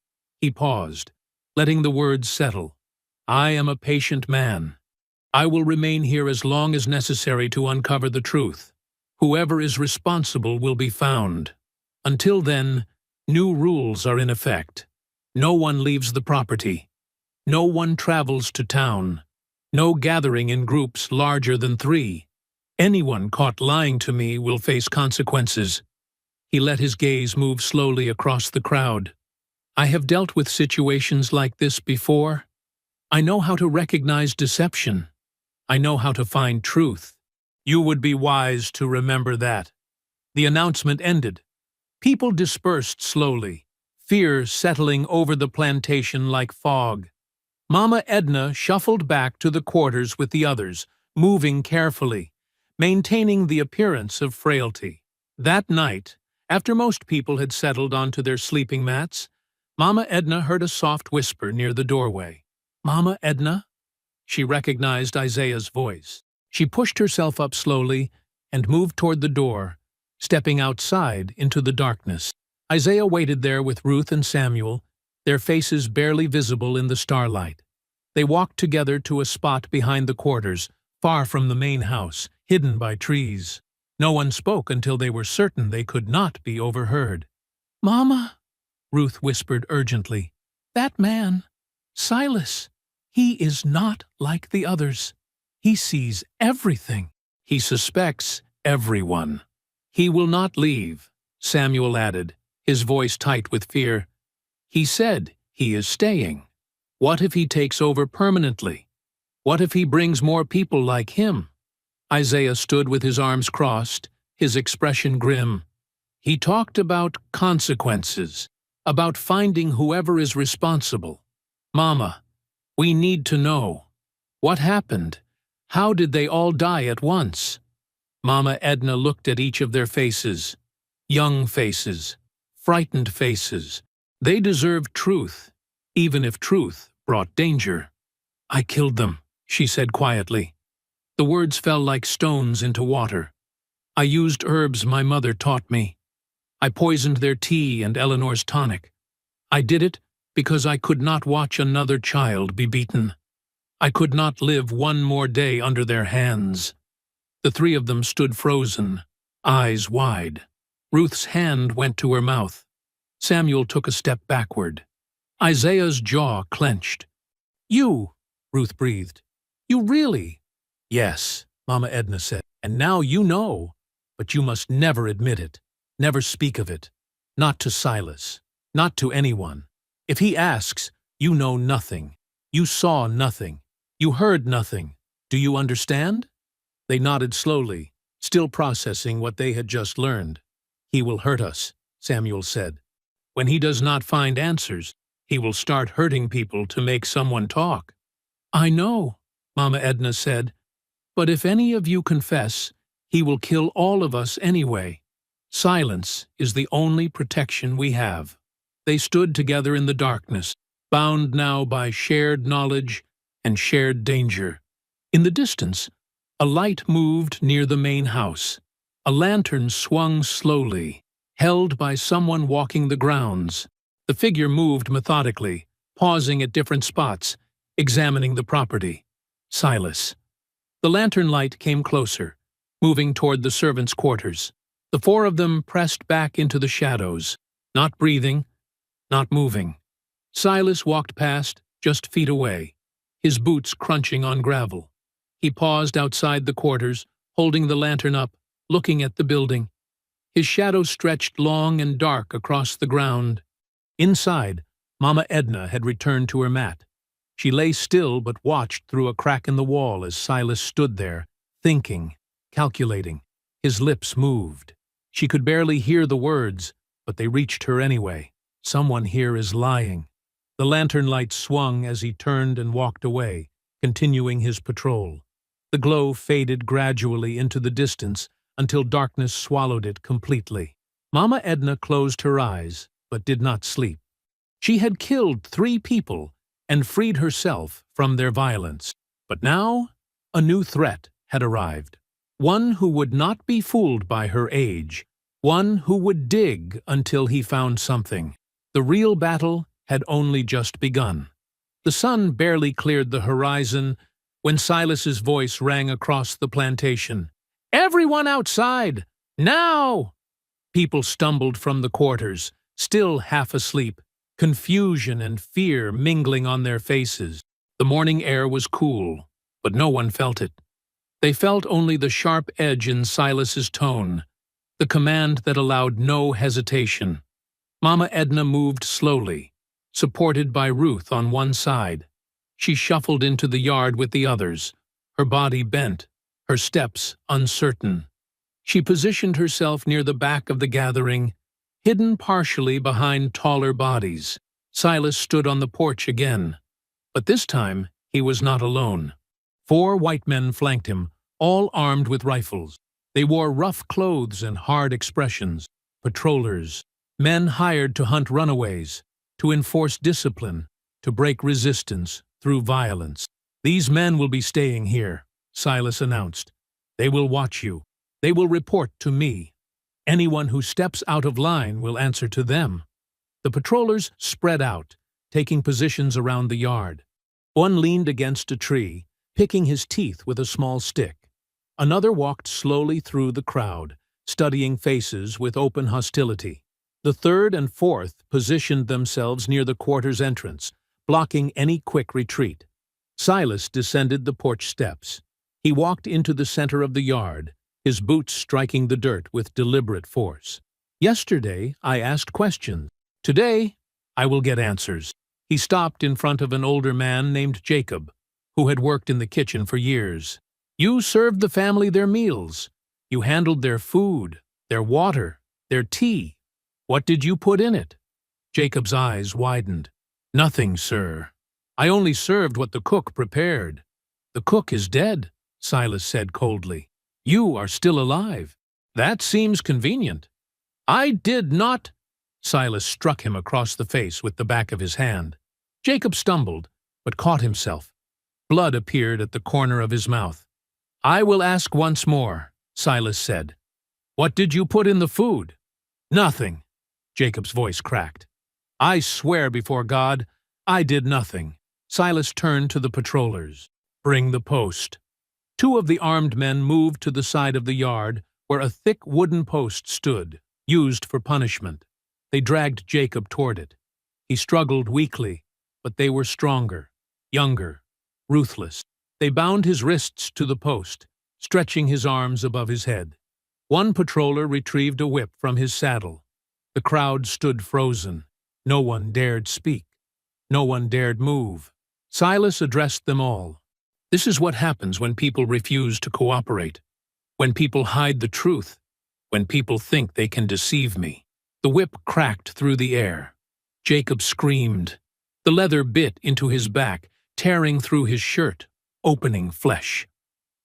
[SPEAKER 1] He paused, letting the words settle. "I am a patient man. I will remain here as long as necessary to uncover the truth. Whoever is responsible will be found. Until then, new rules are in effect. No one leaves the property. No one travels to town. No gathering in groups larger than 3. Anyone caught lying to me will face consequences." He let his gaze move slowly across the crowd. "I have dealt with situations like this before. I know how to recognize deception. I know how to find truth. You would be wise to remember that." The announcement ended. People dispersed slowly, fear settling over the plantation like fog. Mama Edna shuffled back to the quarters with the others, moving carefully, maintaining the appearance of frailty. That night, after most people had settled onto their sleeping mats, Mama Edna heard a soft whisper near the doorway. "Mama Edna?" She recognized Isaiah's voice. She pushed herself up slowly and moved toward the door, stepping outside into the darkness. Isaiah waited there with Ruth and Samuel, their faces barely visible in the starlight. They walked together to a spot behind the quarters, far from the main house, hidden by trees. No one spoke until they were certain they could not be overheard. "Mama," Ruth whispered urgently, "that man." Silas, he is not like the others. He sees everything. He suspects everyone. He will not leave, Samuel added, his voice tight with fear. He said he is staying. What if he takes over permanently? What if he brings more people like him? Isaiah stood with his arms crossed, his expression grim. He talked about consequences, about finding whoever is responsible. Mama, we need to know. What happened? How did they all die at once? Mama Edna looked at each of their faces. Young faces, frightened faces. They deserved truth, even if truth brought danger. I killed them, she said quietly. The words fell like stones into water. I used herbs my mother taught me. I poisoned their tea and Eleanor's tonic. I did it because I could not watch another child be beaten. I could not live one more day under their hands. The three of them stood frozen, eyes wide. Ruth's hand went to her mouth. Samuel took a step backward. Isaiah's jaw clenched. You, Ruth breathed. You really? Yes, Mama Edna said. And now you know, but you must never admit it. Never speak of it. Not to Silas. Not to anyone. If he asks, you know nothing. You saw nothing. You heard nothing. Do you understand? They nodded slowly, still processing what they had just learned. He will hurt us, Samuel said. When he does not find answers, he will start hurting people to make someone talk. I know, Mama Edna said, but if any of you confess, he will kill all of us anyway. Silence is the only protection we have. They stood together in the darkness, bound now by shared knowledge and shared danger. In the distance, a light moved near the main house. A lantern swung slowly, held by someone walking the grounds. The figure moved methodically, pausing at different spots, examining the property. Silas. The lantern light came closer, moving toward the servants' quarters. The four of them pressed back into the shadows, not breathing, not moving. Silas walked past, just feet away, his boots crunching on gravel. He paused outside the quarters, holding the lantern up, looking at the building. His shadow stretched long and dark across the ground. Inside, Mama Edna had returned to her mat. She lay still but watched through a crack in the wall as Silas stood there, thinking, calculating. His lips moved. She could barely hear the words, but they reached her anyway. Someone here is lying. The lantern light swung as he turned and walked away, continuing his patrol. The glow faded gradually into the distance until darkness swallowed it completely. Mama Edna closed her eyes, but did not sleep. She had killed 3 people and freed herself from their violence. But now, a new threat had arrived. One who would not be fooled by her age. One who would dig until he found something. The real battle had only just begun. The sun barely cleared the horizon when Silas's voice rang across the plantation. Everyone outside! Now! People stumbled from the quarters, still half asleep, confusion and fear mingling on their faces. The morning air was cool, but no one felt it. They felt only the sharp edge in Silas's tone, the command that allowed no hesitation. Mama Edna moved slowly, supported by Ruth on one side. She shuffled into the yard with the others, her body bent, her steps uncertain. She positioned herself near the back of the gathering, hidden partially behind taller bodies. Silas stood on the porch again, but this time he was not alone. 4 white men flanked him, all armed with rifles. They wore rough clothes and hard expressions. Patrollers, men hired to hunt runaways, to enforce discipline, to break resistance through violence. These men will be staying here, Silas announced. They will watch you. They will report to me. Anyone who steps out of line will answer to them. The patrollers spread out, taking positions around the yard. One leaned against a tree, picking his teeth with a small stick. Another walked slowly through the crowd, studying faces with open hostility. The third and fourth positioned themselves near the quarters entrance, blocking any quick retreat. Silas descended the porch steps. He walked into the center of the yard, his boots striking the dirt with deliberate force. Yesterday, I asked questions. Today, I will get answers. He stopped in front of an older man named Jacob, who had worked in the kitchen for years. You served the family their meals. You handled their food, their water, their tea. What did you put in it? Jacob's eyes widened. Nothing, sir. I only served what the cook prepared. The cook is dead, Silas said coldly. You are still alive. That seems convenient. I did not. Silas struck him across the face with the back of his hand. Jacob stumbled, but caught himself. Blood appeared at the corner of his mouth. I will ask once more, Silas said. What did you put in the food? Nothing. Jacob's voice cracked. I swear before God, I did nothing. Silas turned to the patrollers. Bring the post. Two of the armed men moved to the side of the yard where a thick wooden post stood, used for punishment. They dragged Jacob toward it. He struggled weakly, but they were stronger, younger, ruthless. They bound his wrists to the post, stretching his arms above his head. One patroller retrieved a whip from his saddle. The crowd stood frozen. No one dared speak. No one dared move. Silas addressed them all. This is what happens when people refuse to cooperate. When people hide the truth. When people think they can deceive me. The whip cracked through the air. Jacob screamed. The leather bit into his back, tearing through his shirt, opening flesh.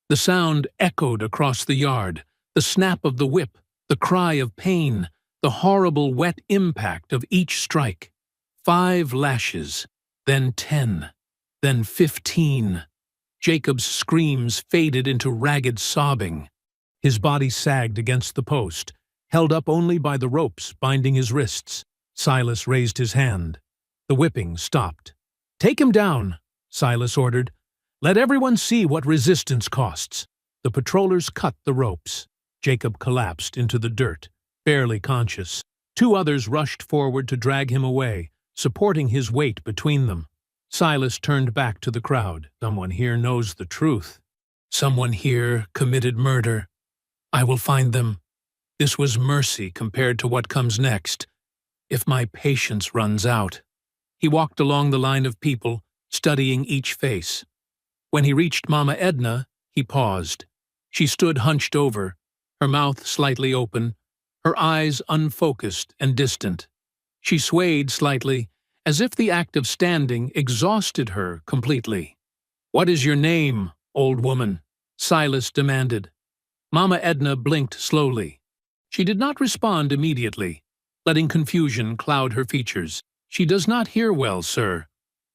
[SPEAKER 1] The sound echoed across the yard, the snap of the whip, the cry of pain, the horrible wet impact of each strike. 5 lashes, then 10, then 15. Jacob's screams faded into ragged sobbing. His body sagged against the post, held up only by the ropes binding his wrists. Silas raised his hand. The whipping stopped. Take him down, Silas ordered. Let everyone see what resistance costs. The patrollers cut the ropes. Jacob collapsed into the dirt, barely conscious. 2 others rushed forward to drag him away, supporting his weight between them. Silas turned back to the crowd. Someone here knows the truth. Someone here committed murder. I will find them. This was mercy compared to what comes next, if my patience runs out. He walked along the line of people, studying each face. When he reached Mama Edna, he paused. She stood hunched over, her mouth slightly open, her eyes unfocused and distant. She swayed slightly, as if the act of standing exhausted her completely. What is your name, old woman? Silas demanded. Mama Edna blinked slowly. She did not respond immediately, letting confusion cloud her features. She does not hear well, sir,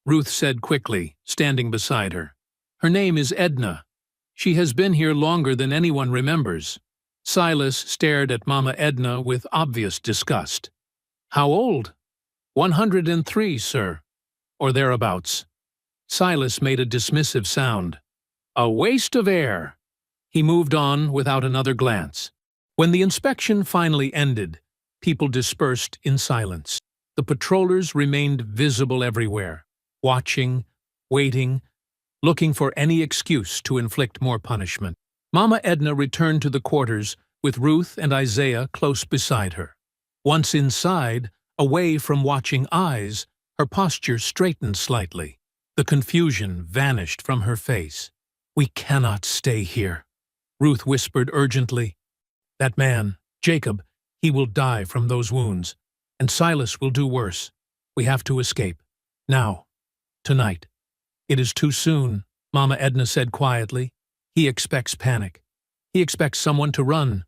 [SPEAKER 1] Ruth said quickly, standing beside her. Her name is Edna. She has been here longer than anyone remembers. Silas stared at Mama Edna with obvious disgust. How old? 103, sir, or thereabouts. Silas made a dismissive sound. A waste of air. He moved on without another glance. When the inspection finally ended, people dispersed in silence. The patrollers remained visible everywhere, watching, waiting, looking for any excuse to inflict more punishment. Mama Edna returned to the quarters with Ruth and Isaiah close beside her. Once inside, away from watching eyes, her posture straightened slightly. The confusion vanished from her face. We cannot stay here, Ruth whispered urgently. That man, Jacob, he will die from those wounds, and Silas will do worse. We have to escape. Now. Tonight. It is too soon, Mama Edna said quietly. He expects panic. He expects someone to run.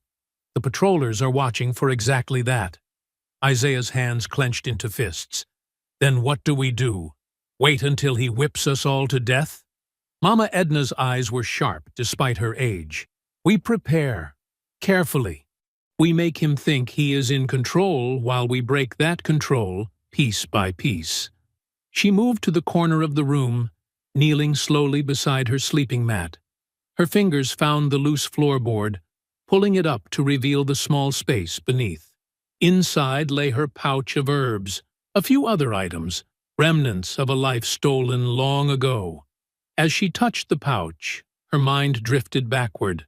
[SPEAKER 1] The patrollers are watching for exactly that. Isaiah's hands clenched into fists. Then what do we do? Wait until he whips us all to death? Mama Edna's eyes were sharp despite her age. We prepare. Carefully. We make him think he is in control while we break that control piece by piece. She moved to the corner of the room, kneeling slowly beside her sleeping mat. Her fingers found the loose floorboard, pulling it up to reveal the small space beneath. Inside lay her pouch of herbs, a few other items, remnants of a life stolen long ago. As she touched the pouch, her mind drifted backward,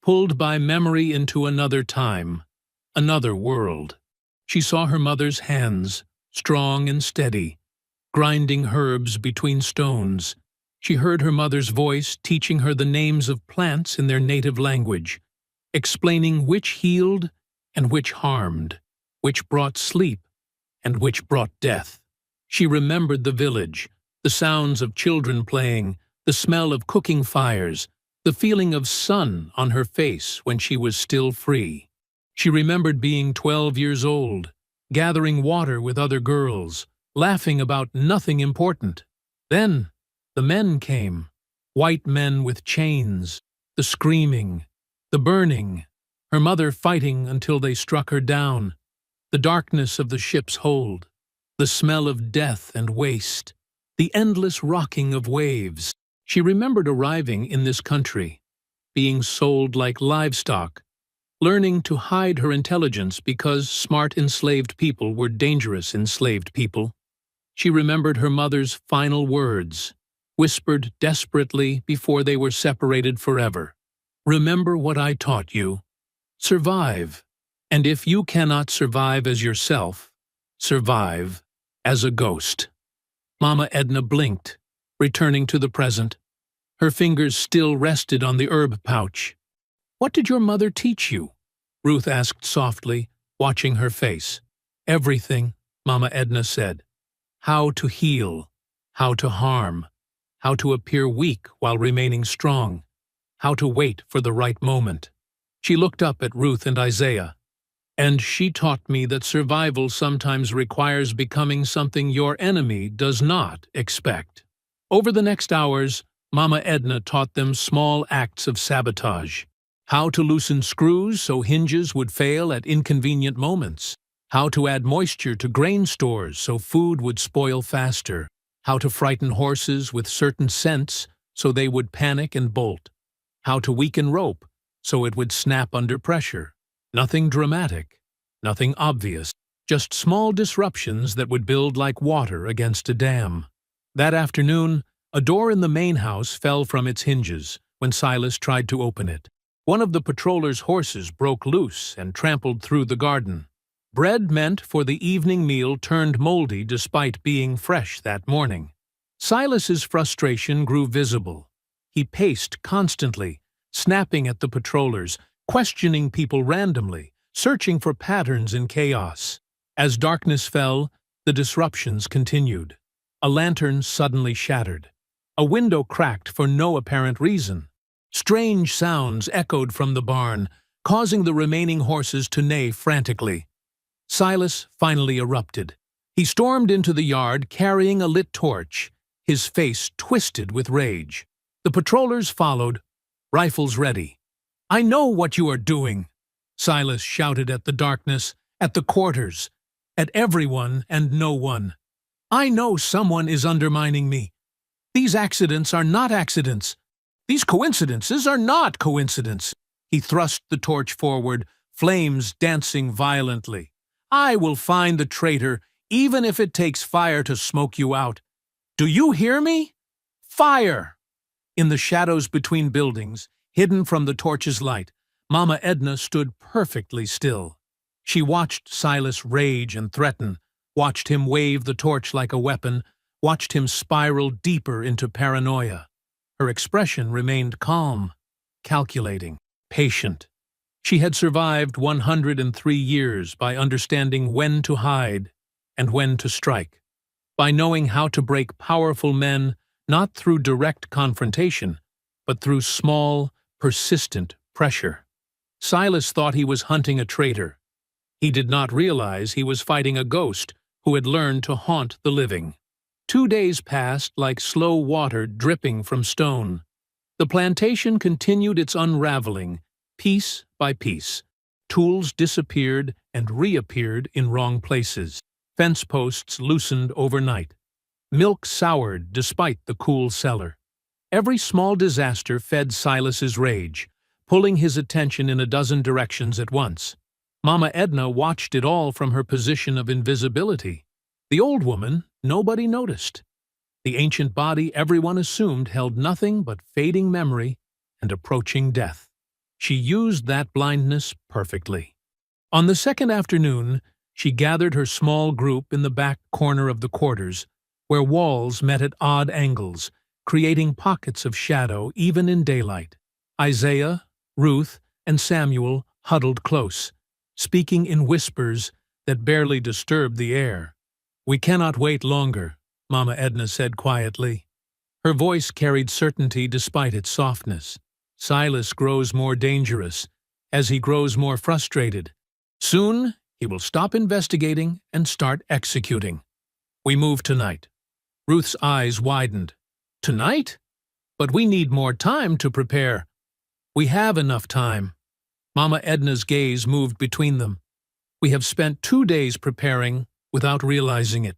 [SPEAKER 1] pulled by memory into another time, another world. She saw her mother's hands, strong and steady, grinding herbs between stones. She heard her mother's voice teaching her the names of plants in their native language, explaining which healed and which harmed, which brought sleep and which brought death. She remembered the village, the sounds of children playing, the smell of cooking fires, the feeling of sun on her face when she was still free. She remembered being 12 years old, gathering water with other girls, laughing about nothing important. Then the men came, white men with chains, the screaming, the burning, her mother fighting until they struck her down, the darkness of the ship's hold, the smell of death and waste, the endless rocking of waves. She remembered arriving in this country, being sold like livestock, learning to hide her intelligence because smart enslaved people were dangerous enslaved people. She remembered her mother's final words, whispered desperately before they were separated forever. Remember what I taught you. Survive. And if you cannot survive as yourself, survive as a ghost. Mama Edna blinked, returning to the present. Her fingers still rested on the herb pouch. What did your mother teach you? Ruth asked softly, watching her face. Everything, Mama Edna said. How to heal, how to harm, how to appear weak while remaining strong, how to wait for the right moment. She looked up at Ruth and Isaiah. And she taught me that survival sometimes requires becoming something your enemy does not expect. Over the next hours, Mama Edna taught them small acts of sabotage. How to loosen screws so hinges would fail at inconvenient moments. How to add moisture to grain stores so food would spoil faster. How to frighten horses with certain scents so they would panic and bolt. How to weaken rope so it would snap under pressure. Nothing dramatic, nothing obvious, just small disruptions that would build like water against a dam. That afternoon, a door in the main house fell from its hinges when Silas tried to open it. One of the patrollers' horses broke loose and trampled through the garden. Bread meant for the evening meal turned moldy despite being fresh that morning. Silas's frustration grew visible. He paced constantly, snapping at the patrollers, questioning people randomly, searching for patterns in chaos. As darkness fell, the disruptions continued. A lantern suddenly shattered. A window cracked for no apparent reason. Strange sounds echoed from the barn, causing the remaining horses to neigh frantically. Silas finally erupted. He stormed into the yard carrying a lit torch, his face twisted with rage. The patrollers followed, rifles ready. "I know what you are doing," Silas shouted at the darkness, at the quarters, at everyone and no one. "I know someone is undermining me. These accidents are not accidents. These coincidences are not coincidence." He thrust the torch forward, flames dancing violently. "I will find the traitor, even if it takes fire to smoke you out. Do you hear me? Fire!" In the shadows between buildings, hidden from the torch's light, Mama Edna stood perfectly still. She watched Silas rage and threaten, watched him wave the torch like a weapon, watched him spiral deeper into paranoia. Her expression remained calm, calculating, patient. She had survived 103 years by understanding when to hide and when to strike, by knowing how to break powerful men not through direct confrontation, but through small, persistent pressure. Silas thought he was hunting a traitor. He did not realize he was fighting a ghost who had learned to haunt the living. 2 days passed like slow water dripping from stone. The plantation continued its unraveling, piece by piece. Tools disappeared and reappeared in wrong places. Fence posts loosened overnight. Milk soured despite the cool cellar. Every small disaster fed Silas's rage, pulling his attention in a dozen directions at once. Mama Edna watched it all from her position of invisibility. The old woman, Nobody noticed. The ancient body everyone assumed held nothing but fading memory and approaching death. She used that blindness perfectly. On the second afternoon, she gathered her small group in the back corner of the quarters, where walls met at odd angles, creating pockets of shadow even in daylight. Isaiah, Ruth, and Samuel huddled close, speaking in whispers that barely disturbed the air. "We cannot wait longer," Mama Edna said quietly. Her voice carried certainty despite its softness. "Silas grows more dangerous as he grows more frustrated. Soon, he will stop investigating and start executing. We move tonight." Ruth's eyes widened. "Tonight? But we need more time to prepare." "We have enough time." Mama Edna's gaze moved between them. "We have spent 2 days preparing without realizing it.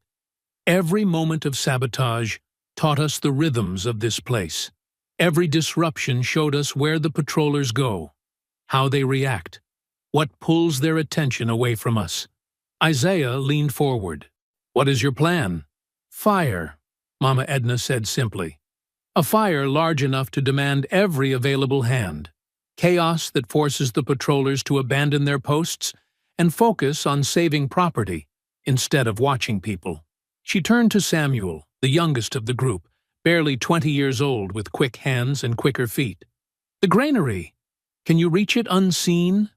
[SPEAKER 1] Every moment of sabotage taught us the rhythms of this place. Every disruption showed us where the patrollers go, how they react, what pulls their attention away from us." Isaiah leaned forward. "What is your plan?" "Fire," Mama Edna said simply. "A fire large enough to demand every available hand. Chaos that forces the patrollers to abandon their posts and focus on saving property instead of watching people." She turned to Samuel, the youngest of the group, barely 20 years old with quick hands and quicker feet. "The granary. Can you reach it unseen?"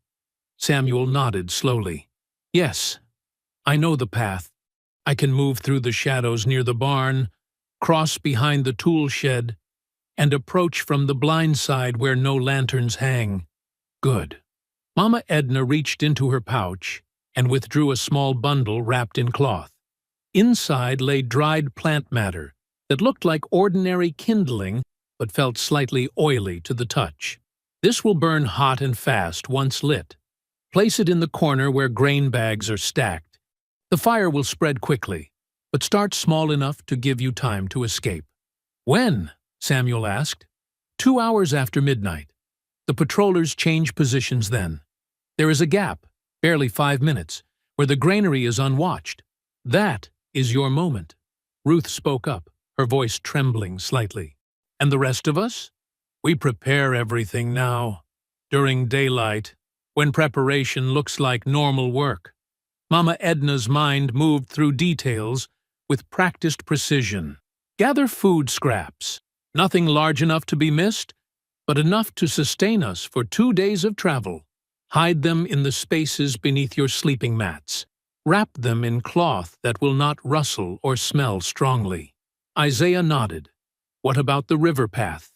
[SPEAKER 1] Samuel nodded slowly. "Yes, I know the path. I can move through the shadows near the barn, cross behind the tool shed, and approach from the blind side where no lanterns hang." "Good." Mama Edna reached into her pouch and withdrew a small bundle wrapped in cloth. Inside lay dried plant matter that looked like ordinary kindling but felt slightly oily to the touch. "This will burn hot and fast once lit. Place it in the corner where grain bags are stacked. The fire will spread quickly, but start small enough to give you time to escape." "When?" Samuel asked. 2 hours after midnight. The patrollers change positions then. There is a gap, barely 5 minutes, where the granary is unwatched. That is your moment." Ruth spoke up, her voice trembling slightly. "And the rest of us? We prepare everything now, during daylight, when preparation looks like normal work." Mama Edna's mind moved through details with practiced precision. "Gather food scraps. Nothing large enough to be missed, but enough to sustain us for 2 days of travel. Hide them in the spaces beneath your sleeping mats. Wrap them in cloth that will not rustle or smell strongly." Isaiah nodded. "What about the river path?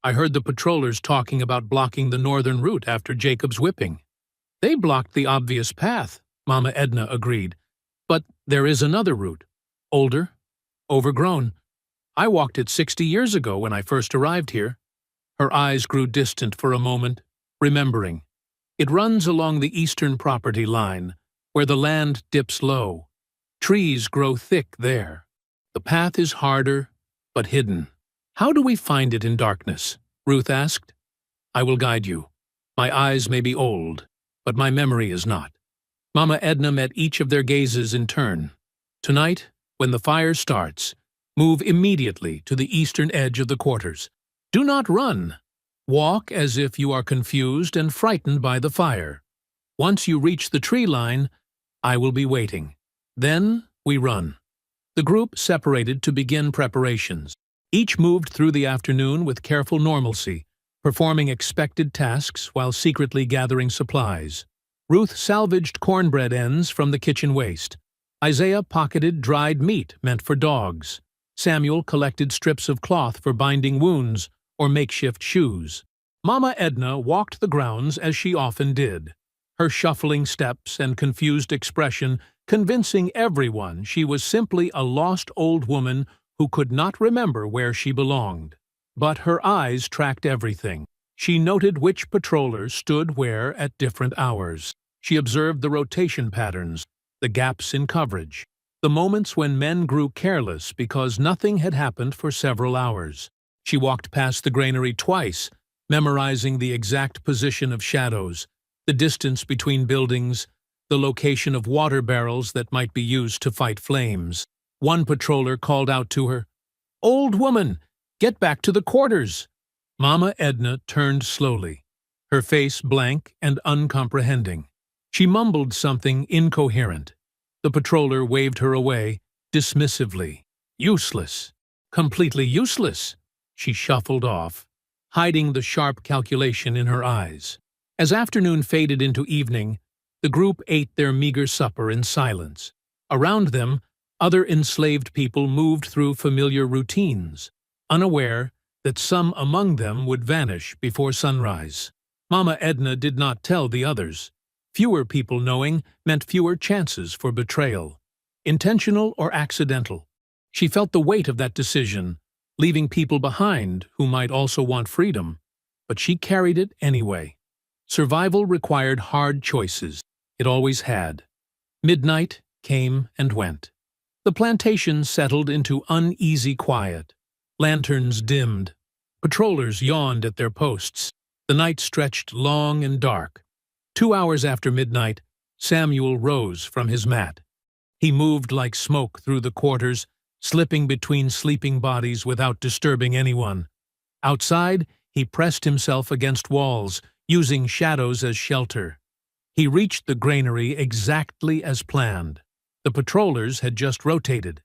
[SPEAKER 1] I heard the patrollers talking about blocking the northern route after Jacob's whipping." "They blocked the obvious path," Mama Edna agreed. "But there is another route. Older, overgrown. I walked it 60 years ago when I first arrived here." Her eyes grew distant for a moment, remembering. "It runs along the eastern property line, where the land dips low. Trees grow thick there. The path is harder, but hidden." "How do we find it in darkness?" Ruth asked. "I will guide you. My eyes may be old, but my memory is not." Mama Edna met each of their gazes in turn. "Tonight, when the fire starts, move immediately to the eastern edge of the quarters. Do not run. Walk as if you are confused and frightened by the fire. Once you reach the tree line, I will be waiting. Then we run." The group separated to begin preparations. Each moved through the afternoon with careful normalcy, performing expected tasks while secretly gathering supplies. Ruth salvaged cornbread ends from the kitchen waste. Isaiah pocketed dried meat meant for dogs. Samuel collected strips of cloth for binding wounds or makeshift shoes. Mama Edna walked the grounds as she often did, her shuffling steps and confused expression convincing everyone she was simply a lost old woman who could not remember where she belonged. But her eyes tracked everything. She noted which patrollers stood where at different hours. She observed the rotation patterns, the gaps in coverage, the moments when men grew careless because nothing had happened for several hours. She walked past the granary twice, memorizing the exact position of shadows, the distance between buildings, the location of water barrels that might be used to fight flames. One patroller called out to her, "Old woman, get back to the quarters!" Mama Edna turned slowly, her face blank and uncomprehending. She mumbled something incoherent. The patroller waved her away, dismissively. Useless. Completely useless. She shuffled off, hiding the sharp calculation in her eyes. As afternoon faded into evening, the group ate their meager supper in silence. Around them, other enslaved people moved through familiar routines, unaware that some among them would vanish before sunrise. Mama Edna did not tell the others. Fewer people knowing meant fewer chances for betrayal, intentional or accidental. She felt the weight of that decision, leaving people behind who might also want freedom, but she carried it anyway. Survival required hard choices. It always had. Midnight came and went. The plantation settled into uneasy quiet. Lanterns dimmed. Patrollers yawned at their posts. The night stretched long and dark. 2 hours after midnight, Samuel rose from his mat. He moved like smoke through the quarters, slipping between sleeping bodies without disturbing anyone. Outside, he pressed himself against walls, using shadows as shelter. He reached the granary exactly as planned. The patrollers had just rotated.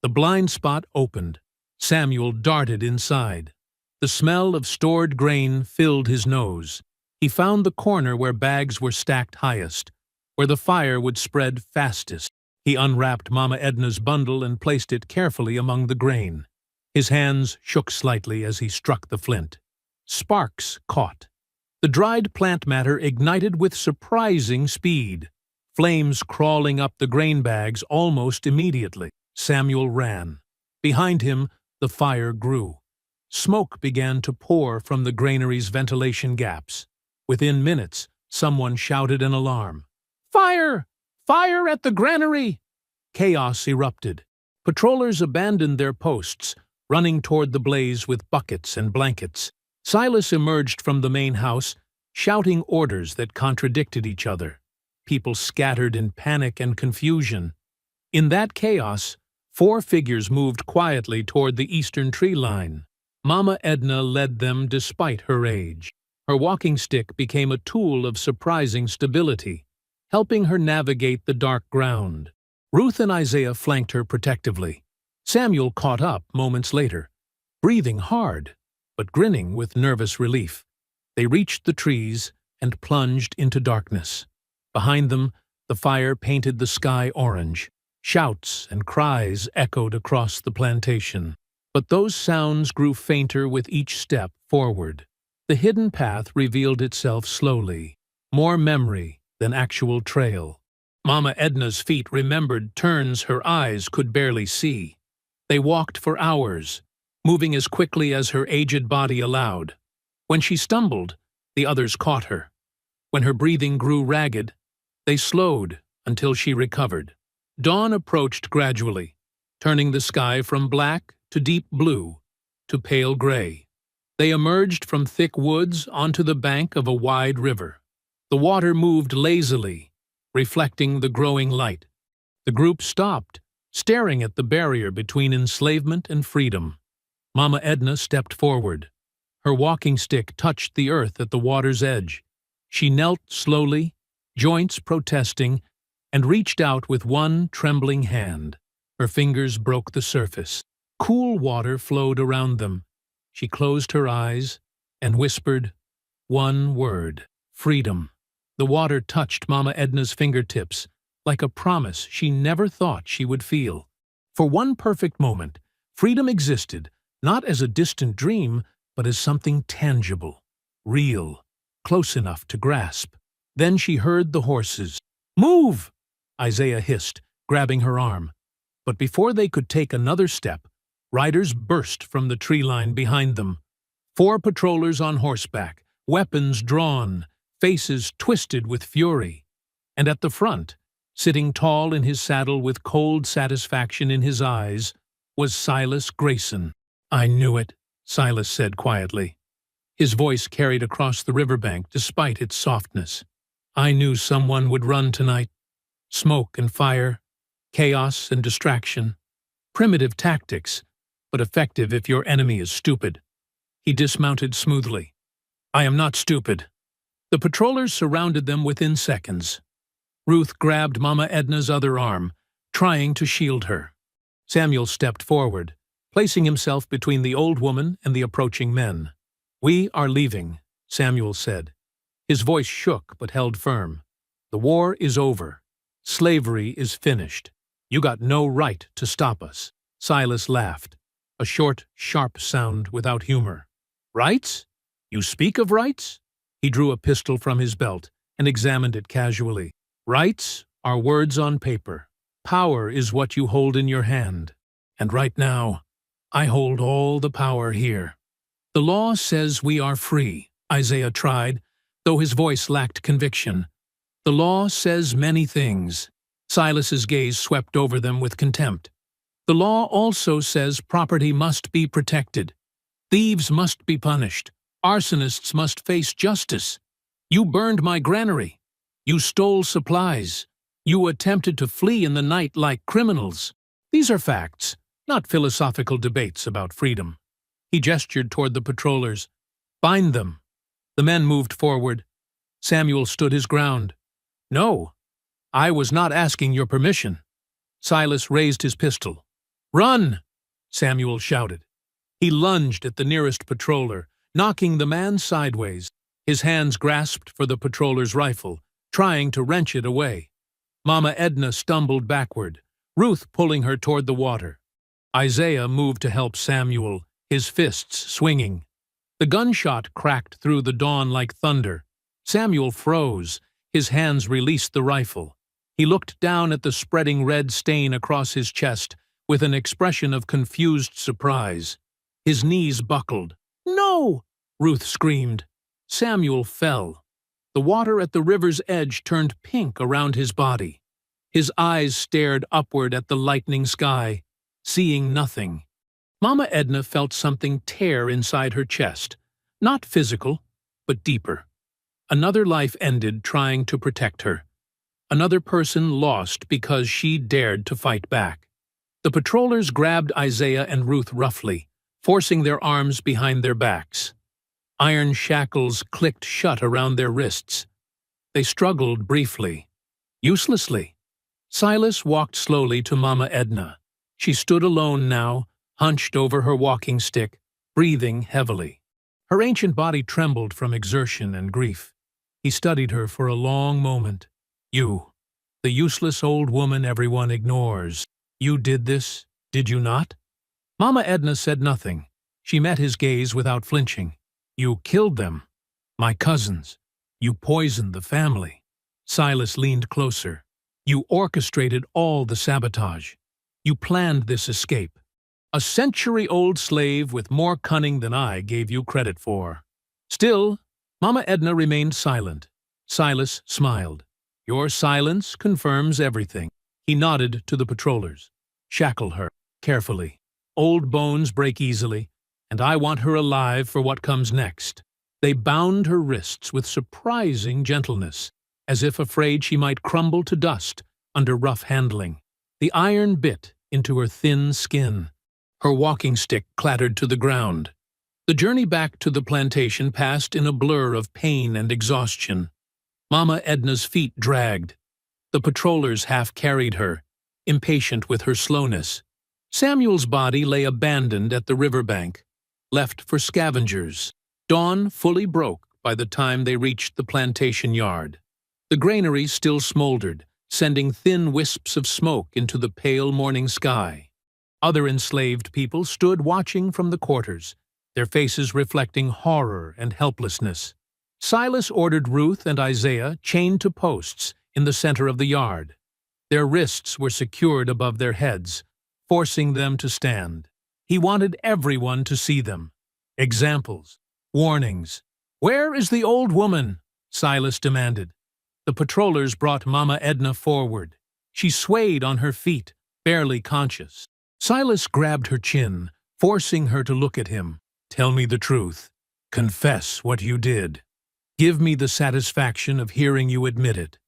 [SPEAKER 1] The blind spot opened. Samuel darted inside. The smell of stored grain filled his nose. He found the corner where bags were stacked highest, where the fire would spread fastest. He unwrapped Mama Edna's bundle and placed it carefully among the grain. His hands shook slightly as he struck the flint. Sparks caught. The dried plant matter ignited with surprising speed, flames crawling up the grain bags almost immediately. Samuel ran. Behind him, the fire grew. Smoke began to pour from the granary's ventilation gaps. Within minutes, someone shouted an alarm. "Fire! Fire at the granary!" Chaos erupted. Patrollers abandoned their posts, running toward the blaze with buckets and blankets. Silas emerged from the main house, shouting orders that contradicted each other. People scattered in panic and confusion. In that chaos, 4 figures moved quietly toward the eastern tree line. Mama Edna led them despite her age. Her walking stick became a tool of surprising stability, helping her navigate the dark ground. Ruth and Isaiah flanked her protectively. Samuel caught up moments later, breathing hard, but grinning with nervous relief. They reached the trees and plunged into darkness. Behind them, the fire painted the sky orange. Shouts and cries echoed across the plantation. But those sounds grew fainter with each step forward. The hidden path revealed itself slowly, more memory than actual trail. Mama Edna's feet remembered turns her eyes could barely see. They walked for hours, moving as quickly as her aged body allowed. When she stumbled, the others caught her. When her breathing grew ragged, they slowed until she recovered. Dawn approached gradually, turning the sky from black to deep blue to pale gray. They emerged from thick woods onto the bank of a wide river. The water moved lazily, reflecting the growing light. The group stopped, staring at the barrier between enslavement and freedom. Mama Edna stepped forward. Her walking stick touched the earth at the water's edge. She knelt slowly, joints protesting, and reached out with one trembling hand. Her fingers broke the surface. Cool water flowed around them. She closed her eyes and whispered one word: freedom. The water touched Mama Edna's fingertips, like a promise she never thought she would feel. For one perfect moment, freedom existed, not as a distant dream, but as something tangible, real, close enough to grasp. Then she heard the horses. "Move!" Isaiah hissed, grabbing her arm. But before they could take another step, riders burst from the tree line behind them. 4 patrollers on horseback, weapons drawn, faces twisted with fury. And at the front, sitting tall in his saddle with cold satisfaction in his eyes, was Silas Grayson. "I knew it," Silas said quietly. His voice carried across the riverbank despite its softness. "I knew someone would run tonight. Smoke and fire, chaos and distraction. Primitive tactics, but effective if your enemy is stupid. He dismounted smoothly. I am not stupid. The patrollers surrounded them within seconds. Ruth grabbed Mama Edna's other arm, trying to shield her. Samuel stepped forward, placing himself between the old woman and the approaching men. We are leaving, Samuel said. His voice shook but held firm. The war is over. Slavery is finished. You got no right to stop us. Silas laughed, a short, sharp sound without humor. Rights? You speak of rights? He drew a pistol from his belt and examined it casually. Rights are words on paper. Power is what you hold in your hand. And right now, I hold all the power here. The law says we are free, Isaiah tried, though his voice lacked conviction. The law says many things. Silas's gaze swept over them with contempt. The law also says property must be protected. Thieves must be punished. Arsonists must face justice. You burned my granary. You stole supplies. You attempted to flee in the night like criminals. These are facts, not philosophical debates about freedom. He gestured toward the patrollers. Bind them. The men moved forward. Samuel stood his ground. No, I was not asking your permission. Silas raised his pistol. Run! Samuel shouted. He lunged at the nearest patroller, knocking the man sideways. His hands grasped for the patroller's rifle, trying to wrench it away. Mama Edna stumbled backward, Ruth pulling her toward the water. Isaiah moved to help Samuel, his fists swinging. The gunshot cracked through the dawn like thunder. Samuel froze. His hands released the rifle. He looked down at the spreading red stain across his chest with an expression of confused surprise. His knees buckled. No! Ruth screamed. Samuel fell. The water at the river's edge turned pink around his body. His eyes stared upward at the lightening sky, seeing nothing. Mama Edna felt something tear inside her chest. Not physical, but deeper. Another life ended trying to protect her. Another person lost because she dared to fight back. The patrollers grabbed Isaiah and Ruth roughly, forcing their arms behind their backs. Iron shackles clicked shut around their wrists. They struggled briefly, uselessly. Silas walked slowly to Mama Edna. She stood alone now, hunched over her walking stick, breathing heavily. Her ancient body trembled from exertion and grief. He studied her for a long moment. You, the useless old woman everyone ignores. You did this, did you not? Mama Edna said nothing. She met his gaze without flinching. You killed them, my cousins. You poisoned the family. Silas leaned closer. You orchestrated all the sabotage. You planned this escape. A century-old slave with more cunning than I gave you credit for. Still, Mama Edna remained silent. Silas smiled. Your silence confirms everything. He nodded to the patrollers. Shackle her, carefully. Old bones break easily, and I want her alive for what comes next. They bound her wrists with surprising gentleness, as if afraid she might crumble to dust under rough handling. The iron bit into her thin skin. Her walking stick clattered to the ground. The journey back to the plantation passed in a blur of pain and exhaustion. Mama Edna's feet dragged. The patrollers half-carried her, impatient with her slowness. Samuel's body lay abandoned at the riverbank, left for scavengers. Dawn fully broke by the time they reached the plantation yard. The granary still smoldered, sending thin wisps of smoke into the pale morning sky. Other enslaved people stood watching from the quarters, their faces reflecting horror and helplessness. Silas ordered Ruth and Isaiah chained to posts in the center of the yard. Their wrists were secured above their heads, forcing them to stand. He wanted everyone to see them. Examples, warnings. Where is the old woman? Silas demanded. The patrollers brought Mama Edna forward. She swayed on her feet, barely conscious. Silas grabbed her chin, forcing her to look at him. Tell me the truth. Confess what you did. Give me the satisfaction of hearing you admit it.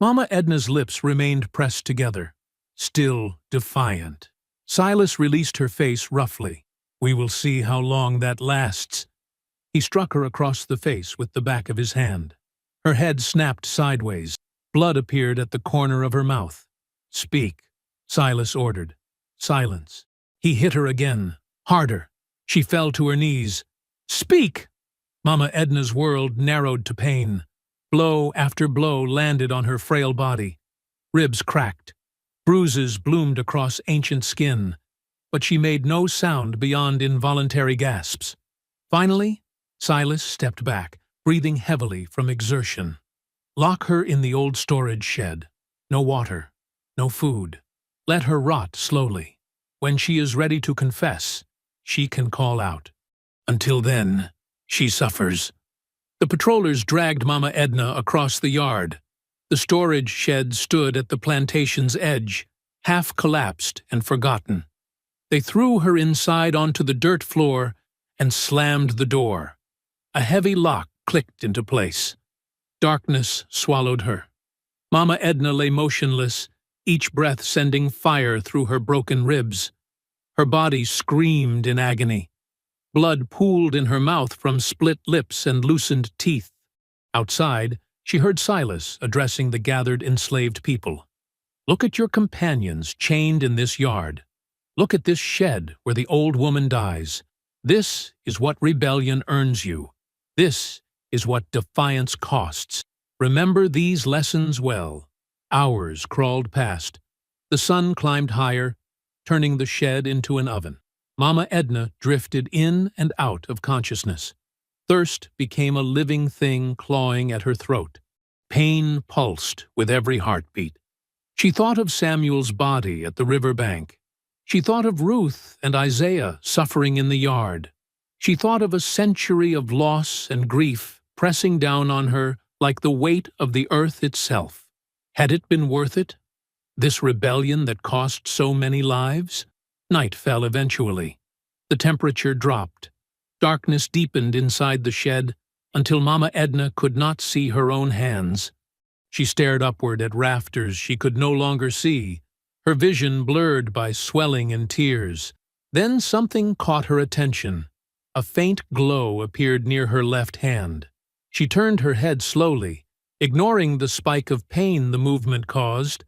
[SPEAKER 1] Mama Edna's lips remained pressed together, still defiant. Silas released her face roughly. "We will see how long that lasts." He struck her across the face with the back of his hand. Her head snapped sideways. Blood appeared at the corner of her mouth. "Speak," Silas ordered. Silence. He hit her again, harder. She fell to her knees. "Speak!" Mama Edna's world narrowed to pain. Blow after blow landed on her frail body. Ribs cracked. Bruises bloomed across ancient skin. But she made no sound beyond involuntary gasps. Finally, Silas stepped back, breathing heavily from exertion. "Lock her in the old storage shed. No water, no food. Let her rot slowly. When she is ready to confess, she can call out. Until then, she suffers." The patrollers dragged Mama Edna across the yard. The storage shed stood at the plantation's edge, half collapsed and forgotten. They threw her inside onto the dirt floor and slammed the door. A heavy lock clicked into place. Darkness swallowed her. Mama Edna lay motionless, each breath sending fire through her broken ribs. Her body screamed in agony. Blood pooled in her mouth from split lips and loosened teeth. Outside, she heard Silas addressing the gathered enslaved people. "Look at your companions chained in this yard. Look at this shed where the old woman dies. This is what rebellion earns you. This is what defiance costs. Remember these lessons well." Hours crawled past. The sun climbed higher, turning the shed into an oven. Mama Edna drifted in and out of consciousness. Thirst became a living thing clawing at her throat. Pain pulsed with every heartbeat. She thought of Samuel's body at the river bank. She thought of Ruth and Isaiah suffering in the yard. She thought of a century of loss and grief pressing down on her like the weight of the earth itself. Had it been worth it? This rebellion that cost so many lives? Night fell eventually. The temperature dropped. Darkness deepened inside the shed until Mama Edna could not see her own hands. She stared upward at rafters she could no longer see, her vision blurred by swelling and tears. Then something caught her attention. A faint glow appeared near her left hand. She turned her head slowly, ignoring the spike of pain the movement caused.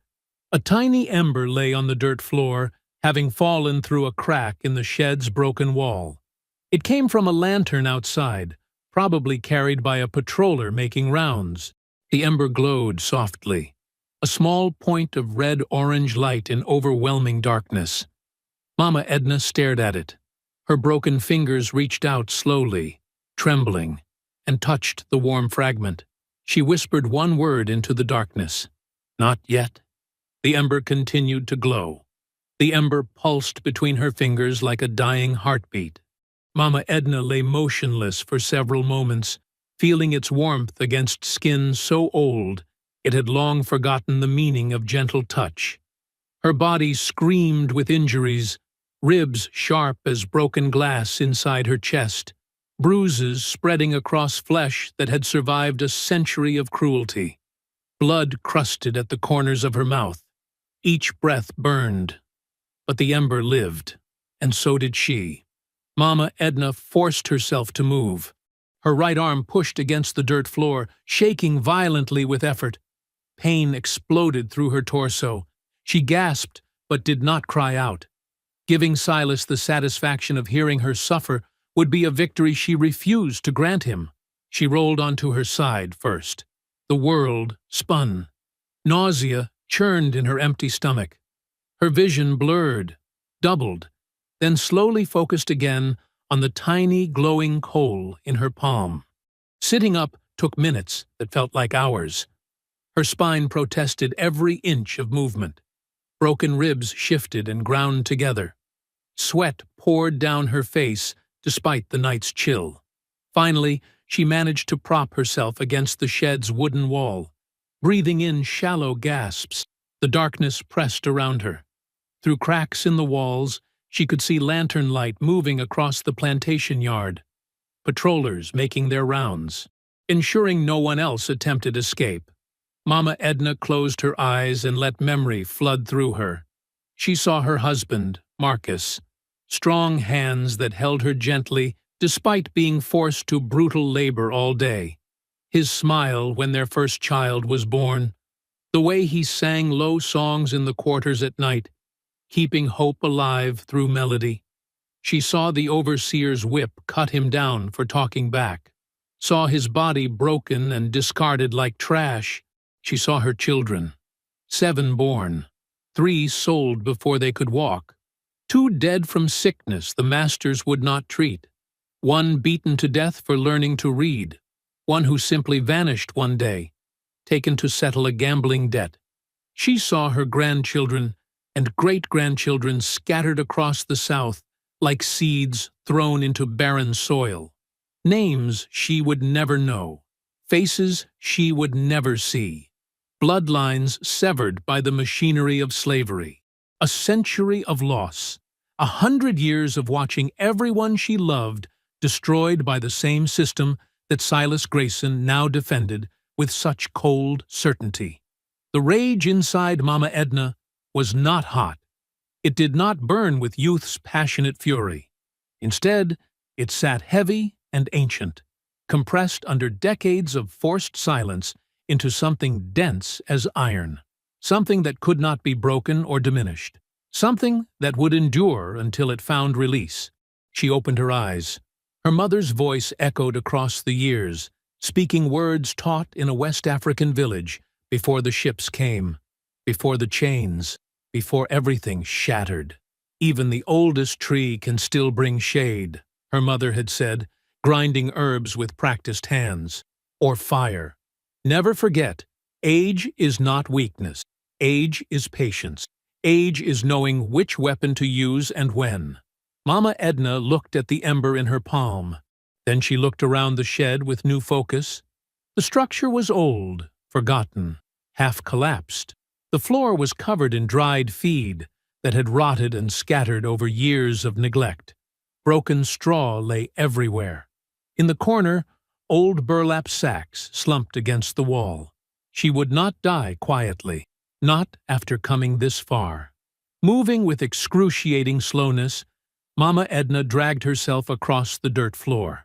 [SPEAKER 1] A tiny ember lay on the dirt floor, having fallen through a crack in the shed's broken wall. It came from a lantern outside, probably carried by a patroller making rounds. The ember glowed softly, a small point of red-orange light in overwhelming darkness. Mama Edna stared at it. Her broken fingers reached out slowly, trembling, and touched the warm fragment. She whispered one word into the darkness. "Not yet." The ember continued to glow. The ember pulsed between her fingers like a dying heartbeat. Mama Edna lay motionless for several moments, feeling its warmth against skin so old it had long forgotten the meaning of gentle touch. Her body screamed with injuries, ribs sharp as broken glass inside her chest, bruises spreading across flesh that had survived a century of cruelty. Blood crusted at the corners of her mouth. Each breath burned. But the ember lived, and so did she. Mama Edna forced herself to move. Her right arm pushed against the dirt floor, shaking violently with effort. Pain exploded through her torso. She gasped, but did not cry out. Giving Silas the satisfaction of hearing her suffer would be a victory she refused to grant him. She rolled onto her side first. The world spun. Nausea churned in her empty stomach. Her vision blurred, doubled, then slowly focused again on the tiny glowing coal in her palm. Sitting up took minutes that felt like hours. Her spine protested every inch of movement. Broken ribs shifted and ground together. Sweat poured down her face despite the night's chill. Finally, she managed to prop herself against the shed's wooden wall. Breathing in shallow gasps, the darkness pressed around her. Through cracks in the walls, she could see lantern light moving across the plantation yard. Patrollers making their rounds, ensuring no one else attempted escape. Mama Edna closed her eyes and let memory flood through her. She saw her husband, Marcus, strong hands that held her gently despite being forced to brutal labor all day. His smile when their first child was born, the way he sang low songs in the quarters at night, keeping hope alive through melody. She saw the overseer's whip cut him down for talking back, saw his body broken and discarded like trash. She saw her children, 7 born, 3 sold before they could walk, 2 dead from sickness the masters would not treat, 1 beaten to death for learning to read, 1 who simply vanished one day, taken to settle a gambling debt. She saw her grandchildren and great-grandchildren scattered across the South like seeds thrown into barren soil. Names she would never know, faces she would never see, bloodlines severed by the machinery of slavery. A century of loss, 100 years of watching everyone she loved destroyed by the same system that Silas Grayson now defended with such cold certainty. The rage inside Mama Edna was not hot. It did not burn with youth's passionate fury. Instead, it sat heavy and ancient, compressed under decades of forced silence into something dense as iron, something that could not be broken or diminished, something that would endure until it found release. She opened her eyes. Her mother's voice echoed across the years, speaking words taught in a West African village before the ships came, before the chains, before everything shattered. Even the oldest tree can still bring shade, her mother had said, grinding herbs with practiced hands. Or fire. Never forget, age is not weakness. Age is patience. Age is knowing which weapon to use and when. Mama Edna looked at the ember in her palm. Then she looked around the shed with new focus. The structure was old, forgotten, half collapsed. The floor was covered in dried feed that had rotted and scattered over years of neglect. Broken straw lay everywhere. In the corner, old burlap sacks slumped against the wall. She would not die quietly, not after coming this far. Moving with excruciating slowness, Mama Edna dragged herself across the dirt floor.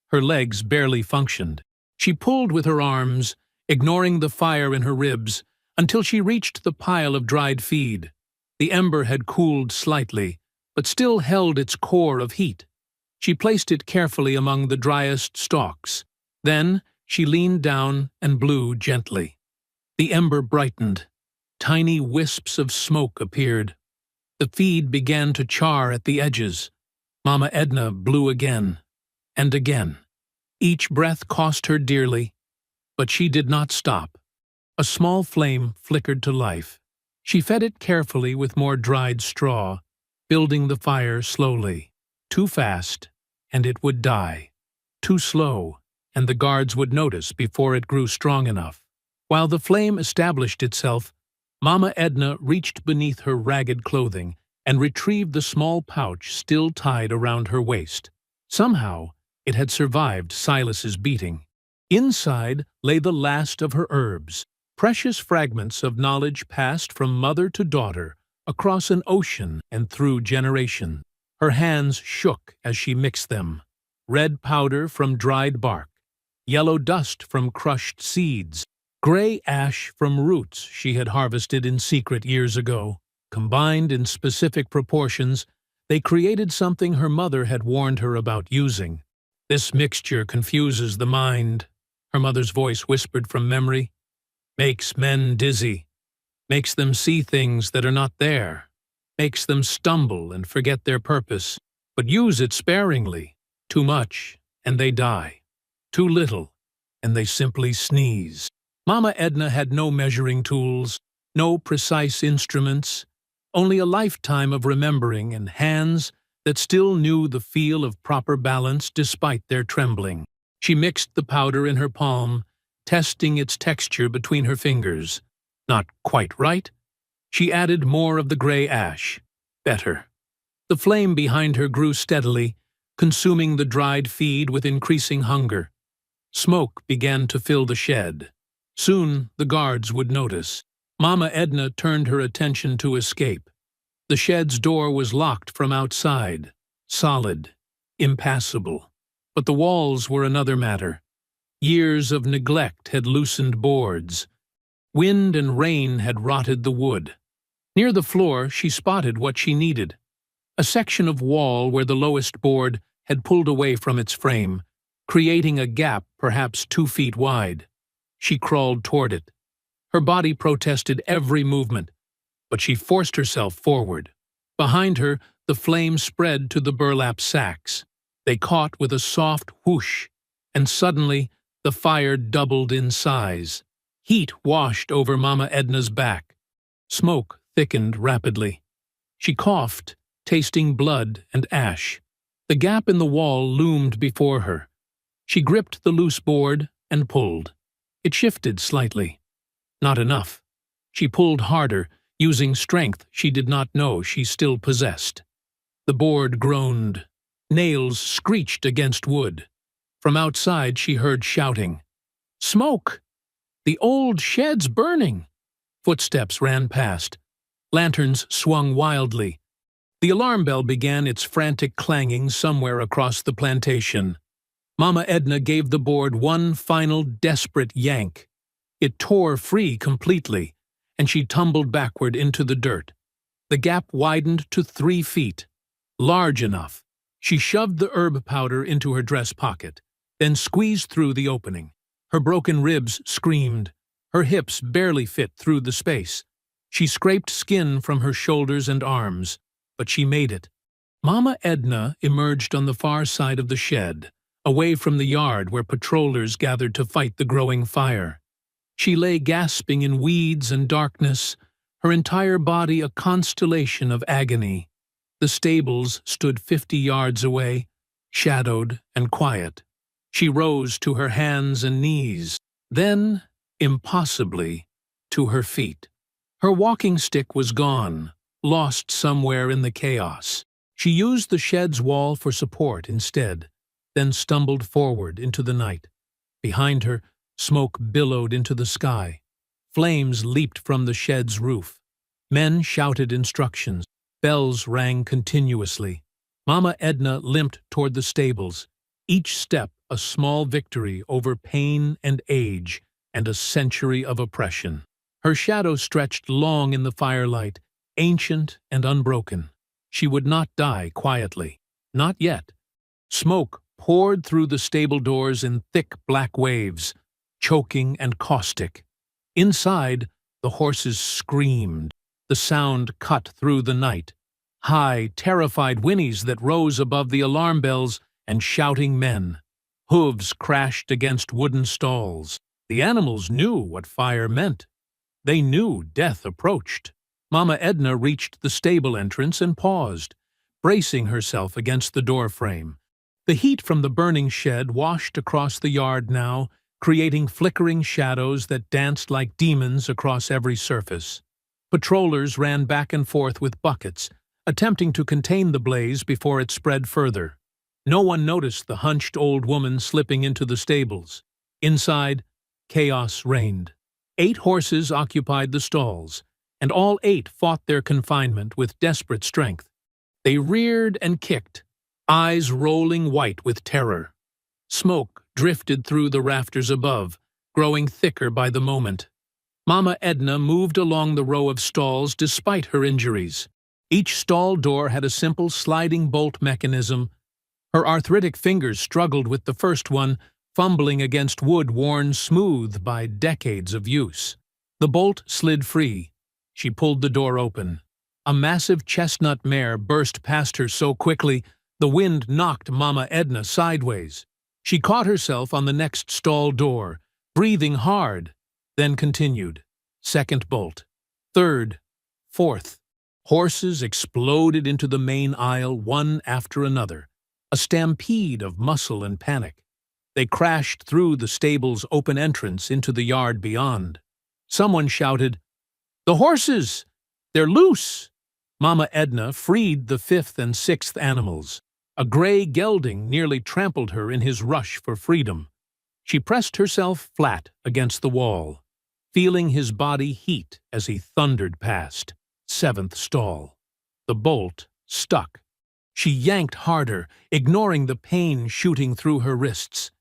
[SPEAKER 1] Her legs barely functioned. She pulled with her arms, ignoring the fire in her ribs, until she reached the pile of dried feed. The ember had cooled slightly, but still held its core of heat. She placed it carefully among the driest stalks. Then she leaned down and blew gently. The ember brightened. Tiny wisps of smoke appeared. The feed began to char at the edges. Mama Edna blew again, and again. Each breath cost her dearly, but she did not stop. A small flame flickered to life. She fed it carefully with more dried straw, building the fire slowly. Too fast, and it would die. Too slow, and the guards would notice before it grew strong enough. While the flame established itself, Mama Edna reached beneath her ragged clothing and retrieved the small pouch still tied around her waist. Somehow, it had survived Silas's beating. Inside lay the last of her herbs, precious fragments of knowledge passed from mother to daughter, across an ocean and through generations. Her hands shook as she mixed them. Red powder from dried bark, yellow dust from crushed seeds, gray ash from roots she had harvested in secret years ago. Combined in specific proportions, they created something her mother had warned her about using. "This mixture confuses the mind," her mother's voice whispered from memory. "Makes men dizzy, makes them see things that are not there, makes them stumble and forget their purpose. But use it sparingly. Too much, and they die. Too little, and they simply sneeze." Mama Edna had no measuring tools, no precise instruments, only a lifetime of remembering and hands that still knew the feel of proper balance despite their trembling. She mixed the powder in her palm, testing its texture between her fingers. Not quite right. She added more of the gray ash. Better. The flame behind her grew steadily, consuming the dried feed with increasing hunger. Smoke began to fill the shed. Soon the guards would notice. Mama Edna turned her attention to escape. The shed's door was locked from outside, solid, impassable. But the walls were another matter. Years of neglect had loosened boards. Wind and rain had rotted the wood. Near the floor, she spotted what she needed. A section of wall where the lowest board had pulled away from its frame, creating a gap perhaps 2 feet wide. She crawled toward it. Her body protested every movement, but she forced herself forward. Behind her, the flame spread to the burlap sacks. They caught with a soft whoosh, and suddenly the fire doubled in size. Heat washed over Mama Edna's back. Smoke thickened rapidly. She coughed, tasting blood and ash. The gap in the wall loomed before her. She gripped the loose board and pulled. It shifted slightly. Not enough. She pulled harder, using strength she did not know she still possessed. The board groaned. Nails screeched against wood. From outside she heard shouting. "Smoke! The old shed's burning!" Footsteps ran past. Lanterns swung wildly. The alarm bell began its frantic clanging somewhere across the plantation. Mama Edna gave the board one final desperate yank. It tore free completely, and she tumbled backward into the dirt. The gap widened to 3 feet. Large enough. She shoved the herb powder into her dress pocket, then squeezed through the opening. Her broken ribs screamed. Her hips barely fit through the space. She scraped skin from her shoulders and arms, but she made it. Mama Edna emerged on the far side of the shed, away from the yard where patrollers gathered to fight the growing fire. She lay gasping in weeds and darkness, her entire body a constellation of agony. The stables stood 50 yards away, shadowed and quiet. She rose to her hands and knees, then, impossibly, to her feet. Her walking stick was gone, lost somewhere in the chaos. She used the shed's wall for support instead, then stumbled forward into the night. Behind her, smoke billowed into the sky. Flames leaped from the shed's roof. Men shouted instructions. Bells rang continuously. Mama Edna limped toward the stables, each step a small victory over pain and age and a century of oppression. Her shadow stretched long in the firelight, ancient and unbroken. She would not die quietly. Not yet. Smoke poured through the stable doors in thick black waves, choking and caustic. Inside, the horses screamed. The sound cut through the night. High, terrified whinnies that rose above the alarm bells and shouting men. Hooves crashed against wooden stalls. The animals knew what fire meant. They knew death approached. Mama Edna reached the stable entrance and paused, bracing herself against the doorframe. The heat from the burning shed washed across the yard now, creating flickering shadows that danced like demons across every surface. Patrollers ran back and forth with buckets, attempting to contain the blaze before it spread further. No one noticed the hunched old woman slipping into the stables. Inside, chaos reigned. 8 horses occupied the stalls, and all 8 fought their confinement with desperate strength. They reared and kicked, eyes rolling white with terror. Smoke drifted through the rafters above, growing thicker by the moment. Mama Edna moved along the row of stalls despite her injuries. Each stall door had a simple sliding bolt mechanism. Her arthritic fingers struggled with the first one, fumbling against wood worn smooth by decades of use. The bolt slid free. She pulled the door open. A massive chestnut mare burst past her so quickly, the wind knocked Mama Edna sideways. She caught herself on the next stall door, breathing hard, then continued. Second bolt. Third. Fourth. Horses exploded into the main aisle one after another, a stampede of muscle and panic. They crashed through the stable's open entrance into the yard beyond. Someone shouted, "The horses! They're loose!" Mama Edna freed the 5th and 6th animals. A gray gelding nearly trampled her in his rush for freedom. She pressed herself flat against the wall, feeling his body heat as he thundered past. 7th stall. The bolt stuck. She yanked harder, ignoring the pain shooting through her wrists.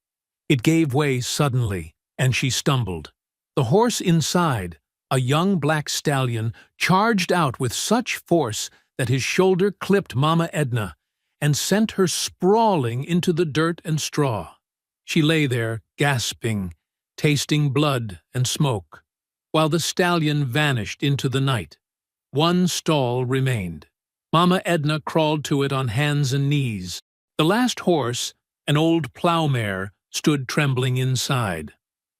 [SPEAKER 1] It gave way suddenly, and she stumbled. The horse inside, a young black stallion, charged out with such force that his shoulder clipped Mama Edna and sent her sprawling into the dirt and straw. She lay there, gasping, tasting blood and smoke, while the stallion vanished into the night. One stall remained. Mama Edna crawled to it on hands and knees. The last horse, an old plow mare, stood trembling inside.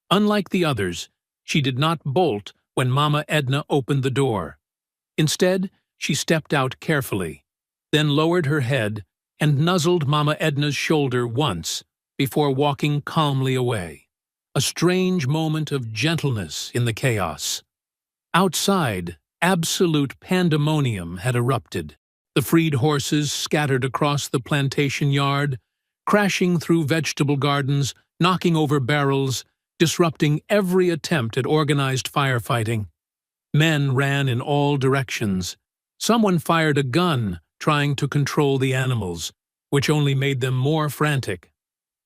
[SPEAKER 1] Unlike the others, she did not bolt when Mama Edna opened the door. Instead, she stepped out carefully, then lowered her head and nuzzled Mama Edna's shoulder once before walking calmly away. A strange moment of gentleness in the chaos. Outside, absolute pandemonium had erupted. The freed horses scattered across the plantation yard, crashing through vegetable gardens, knocking over barrels, disrupting every attempt at organized firefighting. Men ran in all directions. Someone fired a gun, trying to control the animals, which only made them more frantic.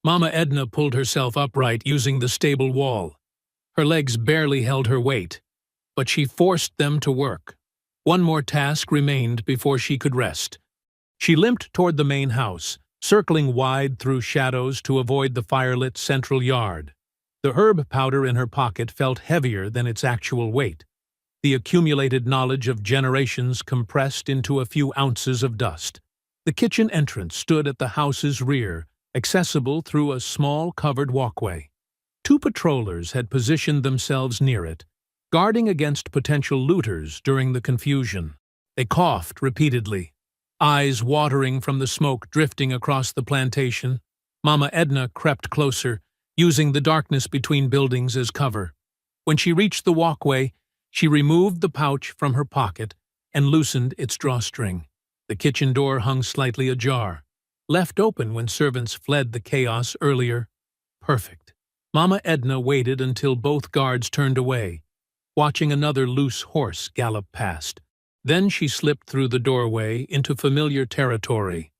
[SPEAKER 1] Mama Edna pulled herself upright using the stable wall. Her legs barely held her weight, but she forced them to work. One more task remained before she could rest. She limped toward the main house, circling wide through shadows to avoid the firelit central yard. The herb powder in her pocket felt heavier than its actual weight, the accumulated knowledge of generations compressed into a few ounces of dust. The kitchen entrance stood at the house's rear, accessible through a small covered walkway. Two patrollers had positioned themselves near it, guarding against potential looters during the confusion. They coughed repeatedly, eyes watering from the smoke drifting across the plantation. Mama Edna crept closer, using the darkness between buildings as cover. When she reached the walkway, she removed the pouch from her pocket and loosened its drawstring. The kitchen door hung slightly ajar, left open when servants fled the chaos earlier. Perfect. Mama Edna waited until both guards turned away, watching another loose horse gallop past. Then she slipped through the doorway into familiar territory,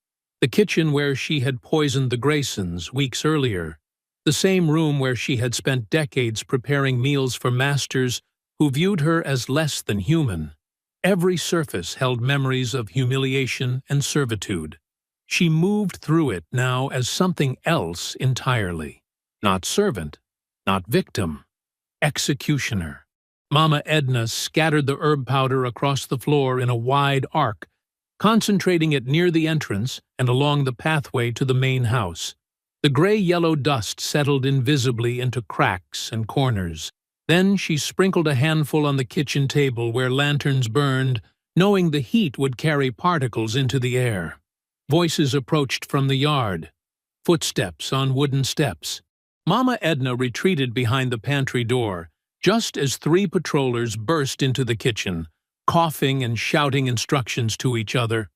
[SPEAKER 1] the kitchen where she had poisoned the Graysons weeks earlier, the same room where she had spent decades preparing meals for masters who viewed her as less than human. Every surface held memories of humiliation and servitude. She moved through it now as something else entirely. Not servant, not victim, executioner. Mama Edna scattered the herb powder across the floor in a wide arc, concentrating it near the entrance and along the pathway to the main house. The gray-yellow dust settled invisibly into cracks and corners. Then she sprinkled a handful on the kitchen table where lanterns burned, knowing the heat would carry particles into the air. Voices approached from the yard, footsteps on wooden steps. Mama Edna retreated behind the pantry door, just as three patrollers burst into the kitchen, coughing and shouting instructions to each other.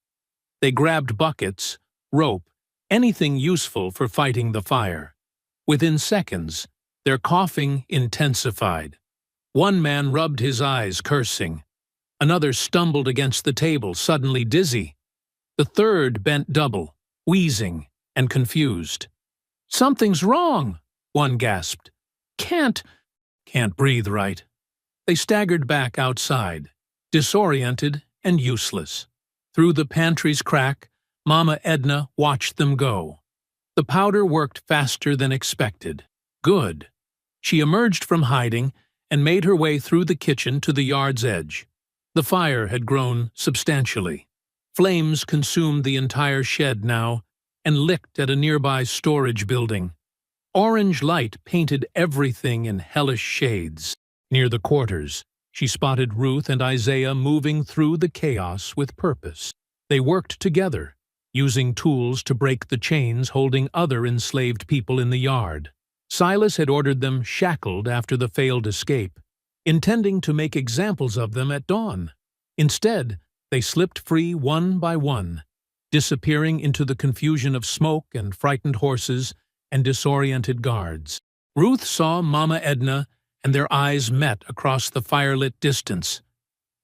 [SPEAKER 1] They grabbed buckets, rope, anything useful for fighting the fire. Within seconds, their coughing intensified. One man rubbed his eyes, cursing. Another stumbled against the table, suddenly dizzy. The third bent double, wheezing and confused. "Something's wrong," one gasped. Can't breathe right." They staggered back outside, disoriented and useless. Through the pantry's crack, Mama Edna watched them go. The powder worked faster than expected. Good. She emerged from hiding and made her way through the kitchen to the yard's edge. The fire had grown substantially. Flames consumed the entire shed now and licked at a nearby storage building. Orange light painted everything in hellish shades. Near the quarters, she spotted Ruth and Isaiah moving through the chaos with purpose. They worked together, using tools to break the chains holding other enslaved people in the yard. Silas had ordered them shackled after the failed escape, intending to make examples of them at dawn. Instead, they slipped free one by one, disappearing into the confusion of smoke and frightened horses and disoriented guards. Ruth saw Mama Edna, and their eyes met across the firelit distance.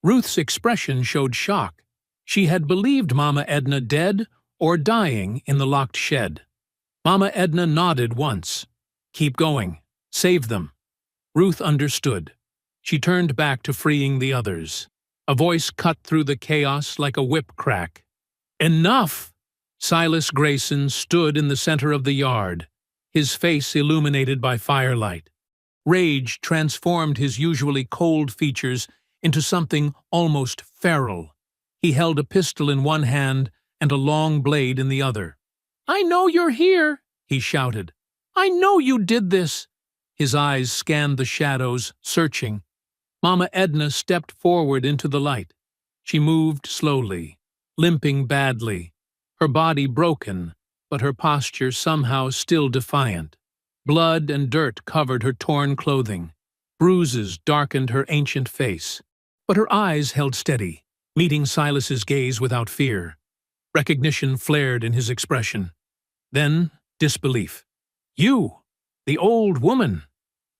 [SPEAKER 1] Ruth's expression showed shock. She had believed Mama Edna dead or dying in the locked shed. Mama Edna nodded once. Keep going. Save them. Ruth understood. She turned back to freeing the others. A voice cut through the chaos like a whip crack. Enough! Silas Grayson stood in the center of the yard, his face illuminated by firelight. Rage transformed his usually cold features into something almost feral. He held a pistol in one hand and a long blade in the other. "I know you're here," he shouted. "I know you did this." His eyes scanned the shadows, searching. Mama Edna stepped forward into the light. She moved slowly, limping badly, her body broken, but her posture somehow still defiant. Blood and dirt covered her torn clothing. Bruises darkened her ancient face. But her eyes held steady, meeting Silas's gaze without fear. Recognition flared in his expression. Then disbelief. "You, the old woman."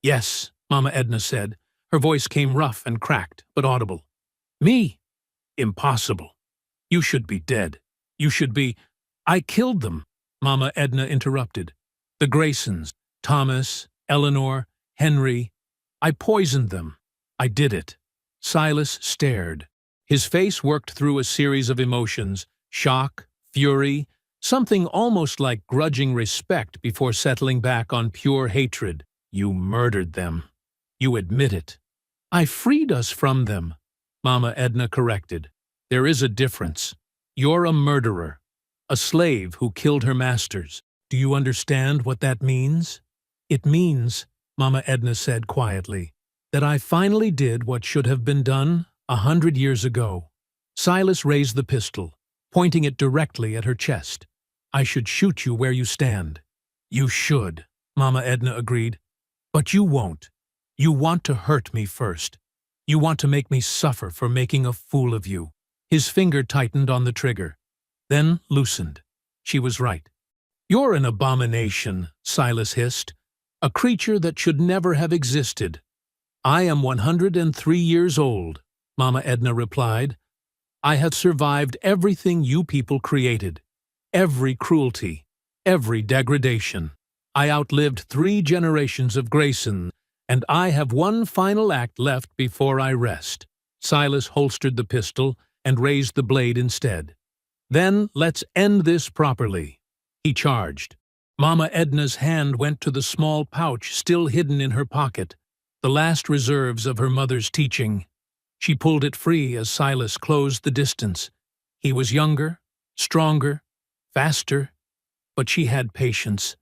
[SPEAKER 1] "Yes," Mama Edna said. Her voice came rough and cracked, but audible. "Me? Impossible. You should be dead. You should be—" "I killed them," Mama Edna interrupted. "The Graysons, Thomas, Eleanor, Henry. I poisoned them. I did it." Silas stared. His face worked through a series of emotions, shock, fury, something almost like grudging respect before settling back on pure hatred. "You murdered them. You admit it." "I freed us from them," Mama Edna corrected. "There is a difference. You're a murderer, a slave who killed her masters. Do you understand what that means?" "It means," Mama Edna said quietly, "that I finally did what should have been done 100 years ago." Silas raised the pistol, pointing it directly at her chest. "I should shoot you where you stand." "You should," Mama Edna agreed. "But you won't. You want to hurt me first. You want to make me suffer for making a fool of you." His finger tightened on the trigger, then loosened. She was right. "You're an abomination," Silas hissed. "A creature that should never have existed." "I am 103 years old," Mama Edna replied. "I have survived everything you people created. Every cruelty, every degradation. I outlived 3 generations of Grayson, and I have one final act left before I rest." Silas holstered the pistol and raised the blade instead. "Then let's end this properly." He charged. Mama Edna's hand went to the small pouch still hidden in her pocket, the last reserves of her mother's teaching. She pulled it free as Silas closed the distance. He was younger, stronger, faster, but she had patience,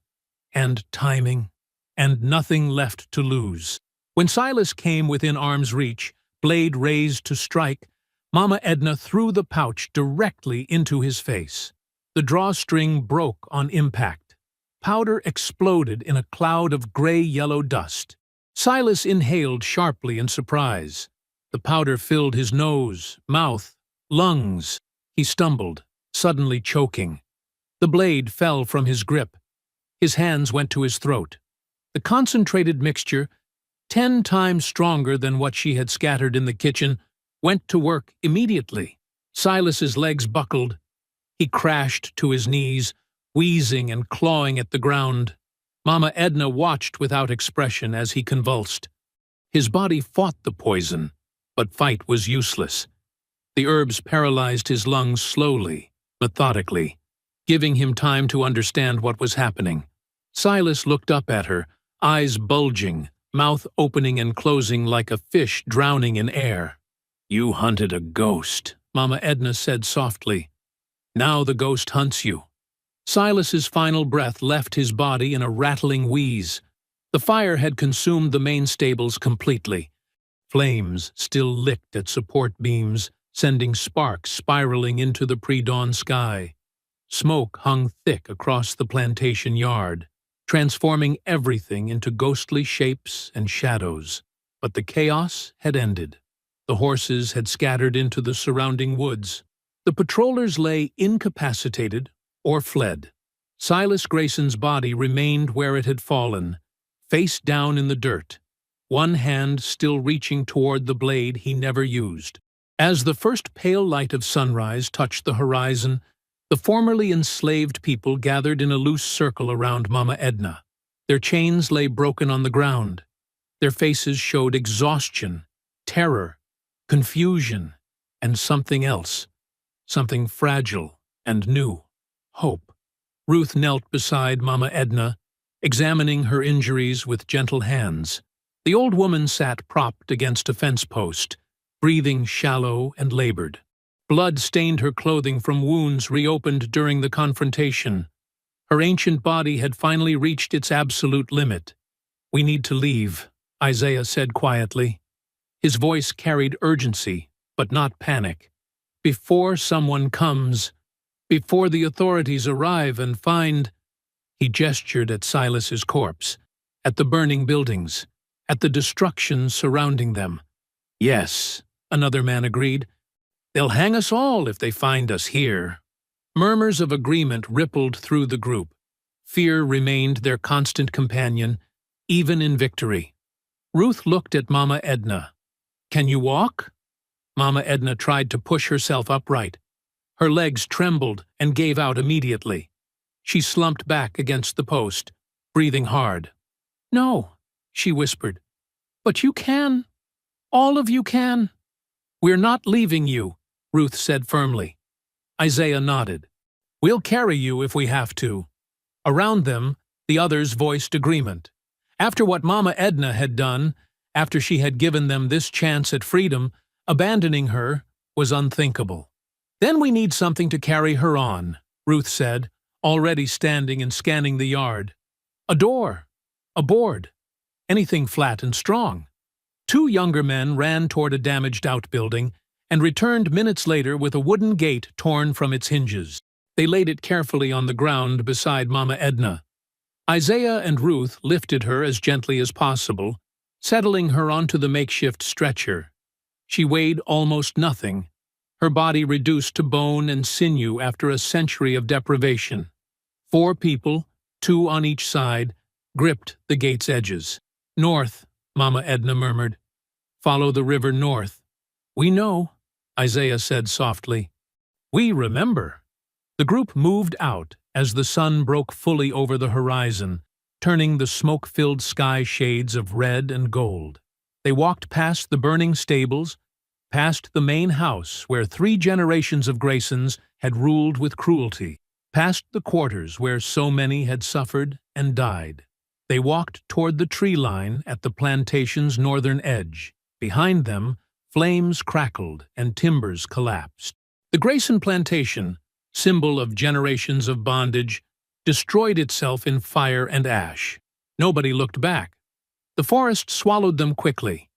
[SPEAKER 1] and timing, and nothing left to lose. When Silas came within arm's reach, blade raised to strike, Mama Edna threw the pouch directly into his face. The drawstring broke on impact. Powder exploded in a cloud of gray-yellow dust. Silas inhaled sharply in surprise. The powder filled his nose, mouth, lungs. He stumbled, suddenly choking. The blade fell from his grip. His hands went to his throat. The concentrated mixture, 10 times stronger than what she had scattered in the kitchen, went to work immediately. Silas's legs buckled. He crashed to his knees, wheezing and clawing at the ground. Mama Edna watched without expression as he convulsed. His body fought the poison, but fight was useless. The herbs paralyzed his lungs slowly, methodically, giving him time to understand what was happening. Silas looked up at her, eyes bulging, mouth opening and closing like a fish drowning in air. "You hunted a ghost," Mama Edna said softly. "Now the ghost hunts you." Silas's final breath left his body in a rattling wheeze. The fire had consumed the main stables completely. Flames still licked at support beams, sending sparks spiraling into the pre-dawn sky. Smoke hung thick across the plantation yard, transforming everything into ghostly shapes and shadows. But the chaos had ended. The horses had scattered into the surrounding woods. The patrollers lay incapacitated or fled. Silas Grayson's body remained where it had fallen, face down in the dirt, one hand still reaching toward the blade he never used. As the first pale light of sunrise touched the horizon, the formerly enslaved people gathered in a loose circle around Mama Edna. Their chains lay broken on the ground. Their faces showed exhaustion, terror, confusion, and something else, something fragile and new, hope. Ruth knelt beside Mama Edna, examining her injuries with gentle hands. The old woman sat propped against a fence post, breathing shallow and labored. Blood stained her clothing from wounds reopened during the confrontation. Her ancient body had finally reached its absolute limit. "We need to leave," Isaiah said quietly. His voice carried urgency, but not panic. "Before someone comes, before the authorities arrive and find—" He gestured at Silas's corpse, at the burning buildings, at the destruction surrounding them. "Yes," another man agreed. "They'll hang us all if they find us here." Murmurs of agreement rippled through the group. Fear remained their constant companion, even in victory. Ruth looked at Mama Edna. "Can you walk?" Mama Edna tried to push herself upright. Her legs trembled and gave out immediately. She slumped back against the post, breathing hard. "No," she whispered. "But you can. All of you can." "We're not leaving you," Ruth said firmly. Isaiah nodded. "We'll carry you if we have to." Around them, the others voiced agreement. After what Mama Edna had done, after she had given them this chance at freedom, abandoning her was unthinkable. "Then we need something to carry her on," Ruth said, already standing and scanning the yard. "A door, a board, anything flat and strong." Two younger men ran toward a damaged outbuilding and returned minutes later with a wooden gate torn from its hinges. They laid it carefully on the ground beside Mama Edna. Isaiah and Ruth lifted her as gently as possible, settling her onto the makeshift stretcher. She weighed almost nothing, her body reduced to bone and sinew after a century of deprivation. 4 people, 2 on each side, gripped the gate's edges. "North," Mama Edna murmured. "Follow the river north." "We know," Isaiah said softly. "We remember." The group moved out as the sun broke fully over the horizon, turning the smoke-filled sky shades of red and gold. They walked past the burning stables, past the main house where 3 generations of Graysons had ruled with cruelty, past the quarters where so many had suffered and died. They walked toward the tree line at the plantation's northern edge. Behind them, flames crackled and timbers collapsed. The Grayson plantation, symbol of generations of bondage, destroyed itself in fire and ash. Nobody looked back. The forest swallowed them quickly.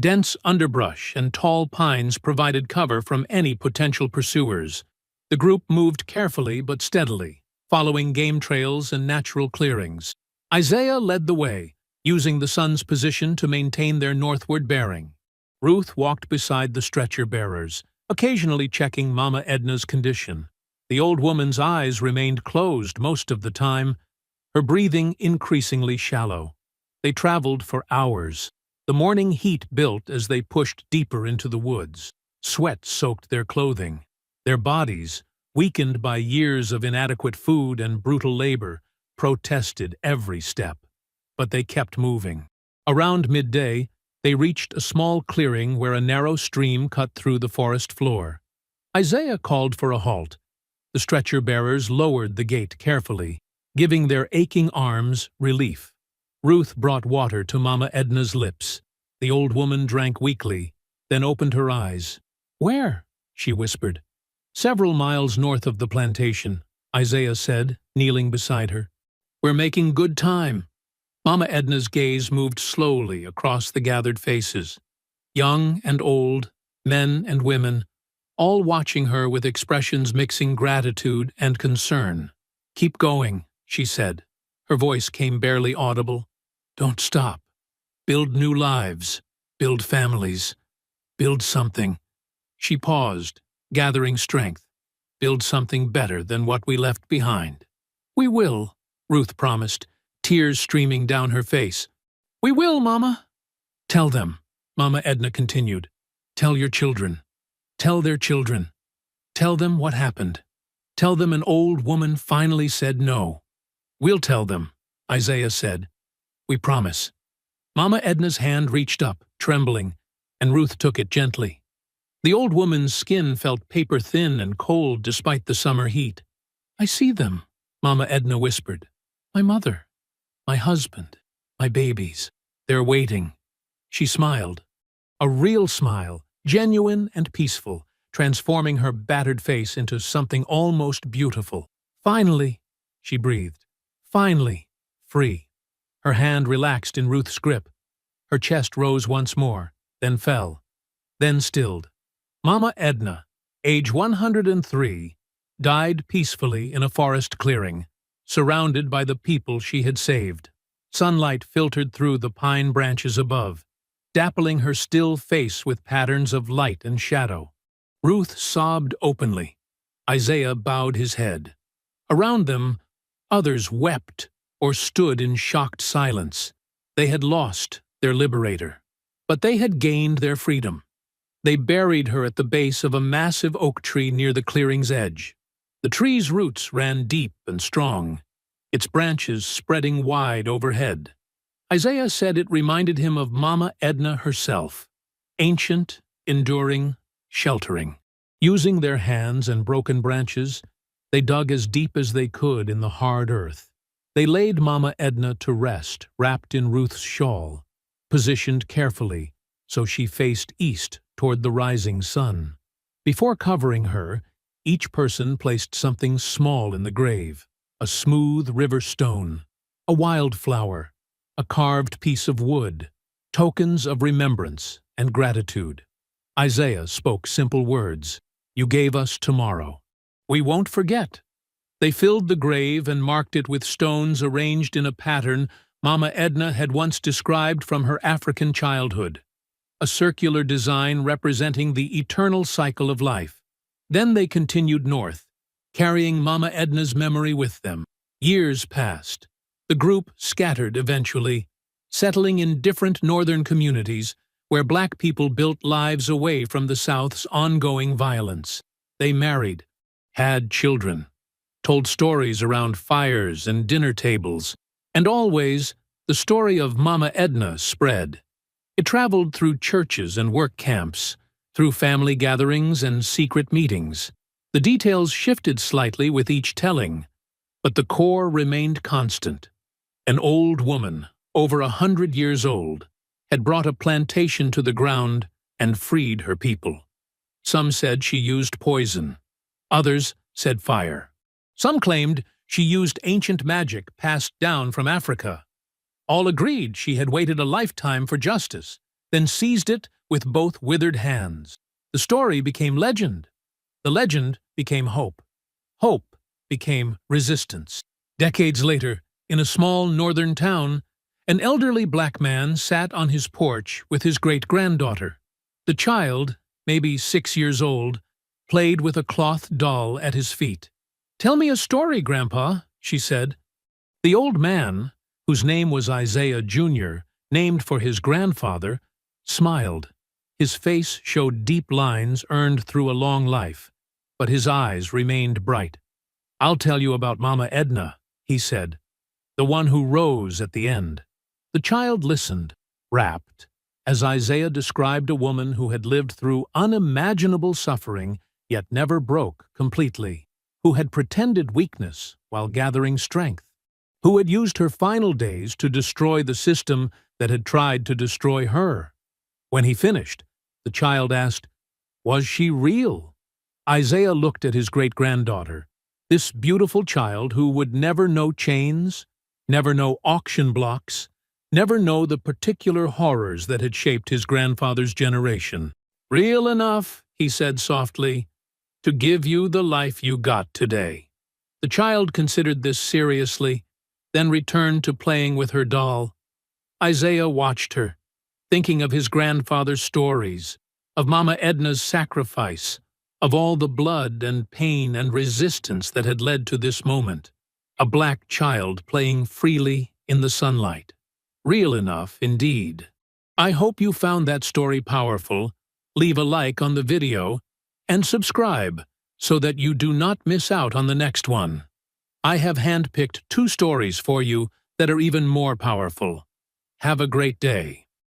[SPEAKER 1] Dense underbrush and tall pines provided cover from any potential pursuers. The group moved carefully but steadily, following game trails and natural clearings. Isaiah led the way, using the sun's position to maintain their northward bearing. Ruth walked beside the stretcher-bearers, occasionally checking Mama Edna's condition. The old woman's eyes remained closed most of the time, her breathing increasingly shallow. They traveled for hours. The morning heat built as they pushed deeper into the woods. Sweat soaked their clothing. Their bodies, weakened by years of inadequate food and brutal labor, protested every step. But they kept moving. Around midday, they reached a small clearing where a narrow stream cut through the forest floor. Isaiah called for a halt. The stretcher-bearers lowered the gate carefully, giving their aching arms relief. Ruth brought water to Mama Edna's lips. The old woman drank weakly, then opened her eyes. "Where?" she whispered. "Several miles north of the plantation," Isaiah said, kneeling beside her. "We're making good time." Mama Edna's gaze moved slowly across the gathered faces. Young and old, men and women, all watching her with expressions mixing gratitude and concern. "Keep going," she said. Her voice came barely audible. "Don't stop. Build new lives. Build families. Build something." She paused, gathering strength. "Build something better than what we left behind." "We will," Ruth promised, tears streaming down her face. "We will, Mama." "Tell them," Mama Edna continued. "Tell your children. Tell their children. Tell them what happened. Tell them an old woman finally said no. We'll tell them, Isaiah said. We promise. Mama Edna's hand reached up, trembling, and Ruth took it gently. The old woman's skin felt paper-thin and cold despite the summer heat. I see them, Mama Edna whispered. My mother, my husband, my babies. They're waiting. She smiled. A real smile, genuine and peaceful, transforming her battered face into something almost beautiful. Finally, she breathed. Finally, free. Her hand relaxed in Ruth's grip. Her chest rose once more, then fell, then stilled. Mama Edna, age 103, died peacefully in a forest clearing, surrounded by the people she had saved. Sunlight filtered through the pine branches above, dappling her still face with patterns of light and shadow. Ruth sobbed openly. Isaiah bowed his head. Around them, others wept or stood in shocked silence. They had lost their liberator, but they had gained their freedom. They buried her at the base of a massive oak tree near the clearing's edge. The tree's roots ran deep and strong, its branches spreading wide overhead. Isaiah said it reminded him of Mama Edna herself, ancient, enduring, sheltering. Using their hands and broken branches, they dug as deep as they could in the hard earth. They laid Mama Edna to rest, wrapped in Ruth's shawl, positioned carefully so she faced east toward the rising sun. Before covering her, each person placed something small in the grave: a smooth river stone, a wildflower, a carved piece of wood, tokens of remembrance and gratitude. Isaiah spoke simple words. You gave us tomorrow. We won't forget. They filled the grave and marked it with stones arranged in a pattern Mama Edna had once described from her African childhood, a circular design representing the eternal cycle of life. Then they continued north, carrying Mama Edna's memory with them. Years passed. The group scattered eventually, settling in different northern communities where Black people built lives away from the South's ongoing violence. They married, had children, told stories around fires and dinner tables, and always the story of Mama Edna spread. It traveled through churches and work camps, through family gatherings and secret meetings. The details shifted slightly with each telling, but the core remained constant. An old woman, over 100 years old, had brought a plantation to the ground and freed her people. Some said she used poison. Others said fire. Some claimed she used ancient magic passed down from Africa. All agreed she had waited a lifetime for justice, then seized it with both withered hands. The story became legend. The legend became hope. Hope became resistance. Decades later, in a small northern town, an elderly Black man sat on his porch with his great-granddaughter. The child, maybe 6 years old, played with a cloth doll at his feet. "Tell me a story, Grandpa," she said. The old man, whose name was Isaiah Jr., named for his grandfather, smiled. His face showed deep lines earned through a long life, but his eyes remained bright. "I'll tell you about Mama Edna," he said, "the one who rose at the end." The child listened, rapt, as Isaiah described a woman who had lived through unimaginable suffering yet never broke completely, who had pretended weakness while gathering strength, who had used her final days to destroy the system that had tried to destroy her. When he finished, the child asked, "Was she real?" Isaiah looked at his great-granddaughter, this beautiful child who would never know chains, never know auction blocks, never know the particular horrors that had shaped his grandfather's generation. "Real enough," he said softly, "to give you the life you got today." The child considered this seriously, then returned to playing with her doll. Isaiah watched her, thinking of his grandfather's stories, of Mama Edna's sacrifice, of all the blood and pain and resistance that had led to this moment. A Black child playing freely in the sunlight. Real enough, indeed. I hope you found that story powerful. Leave a like on the video and subscribe so that you do not miss out on the next one. I have handpicked 2 stories for you that are even more powerful. Have a great day.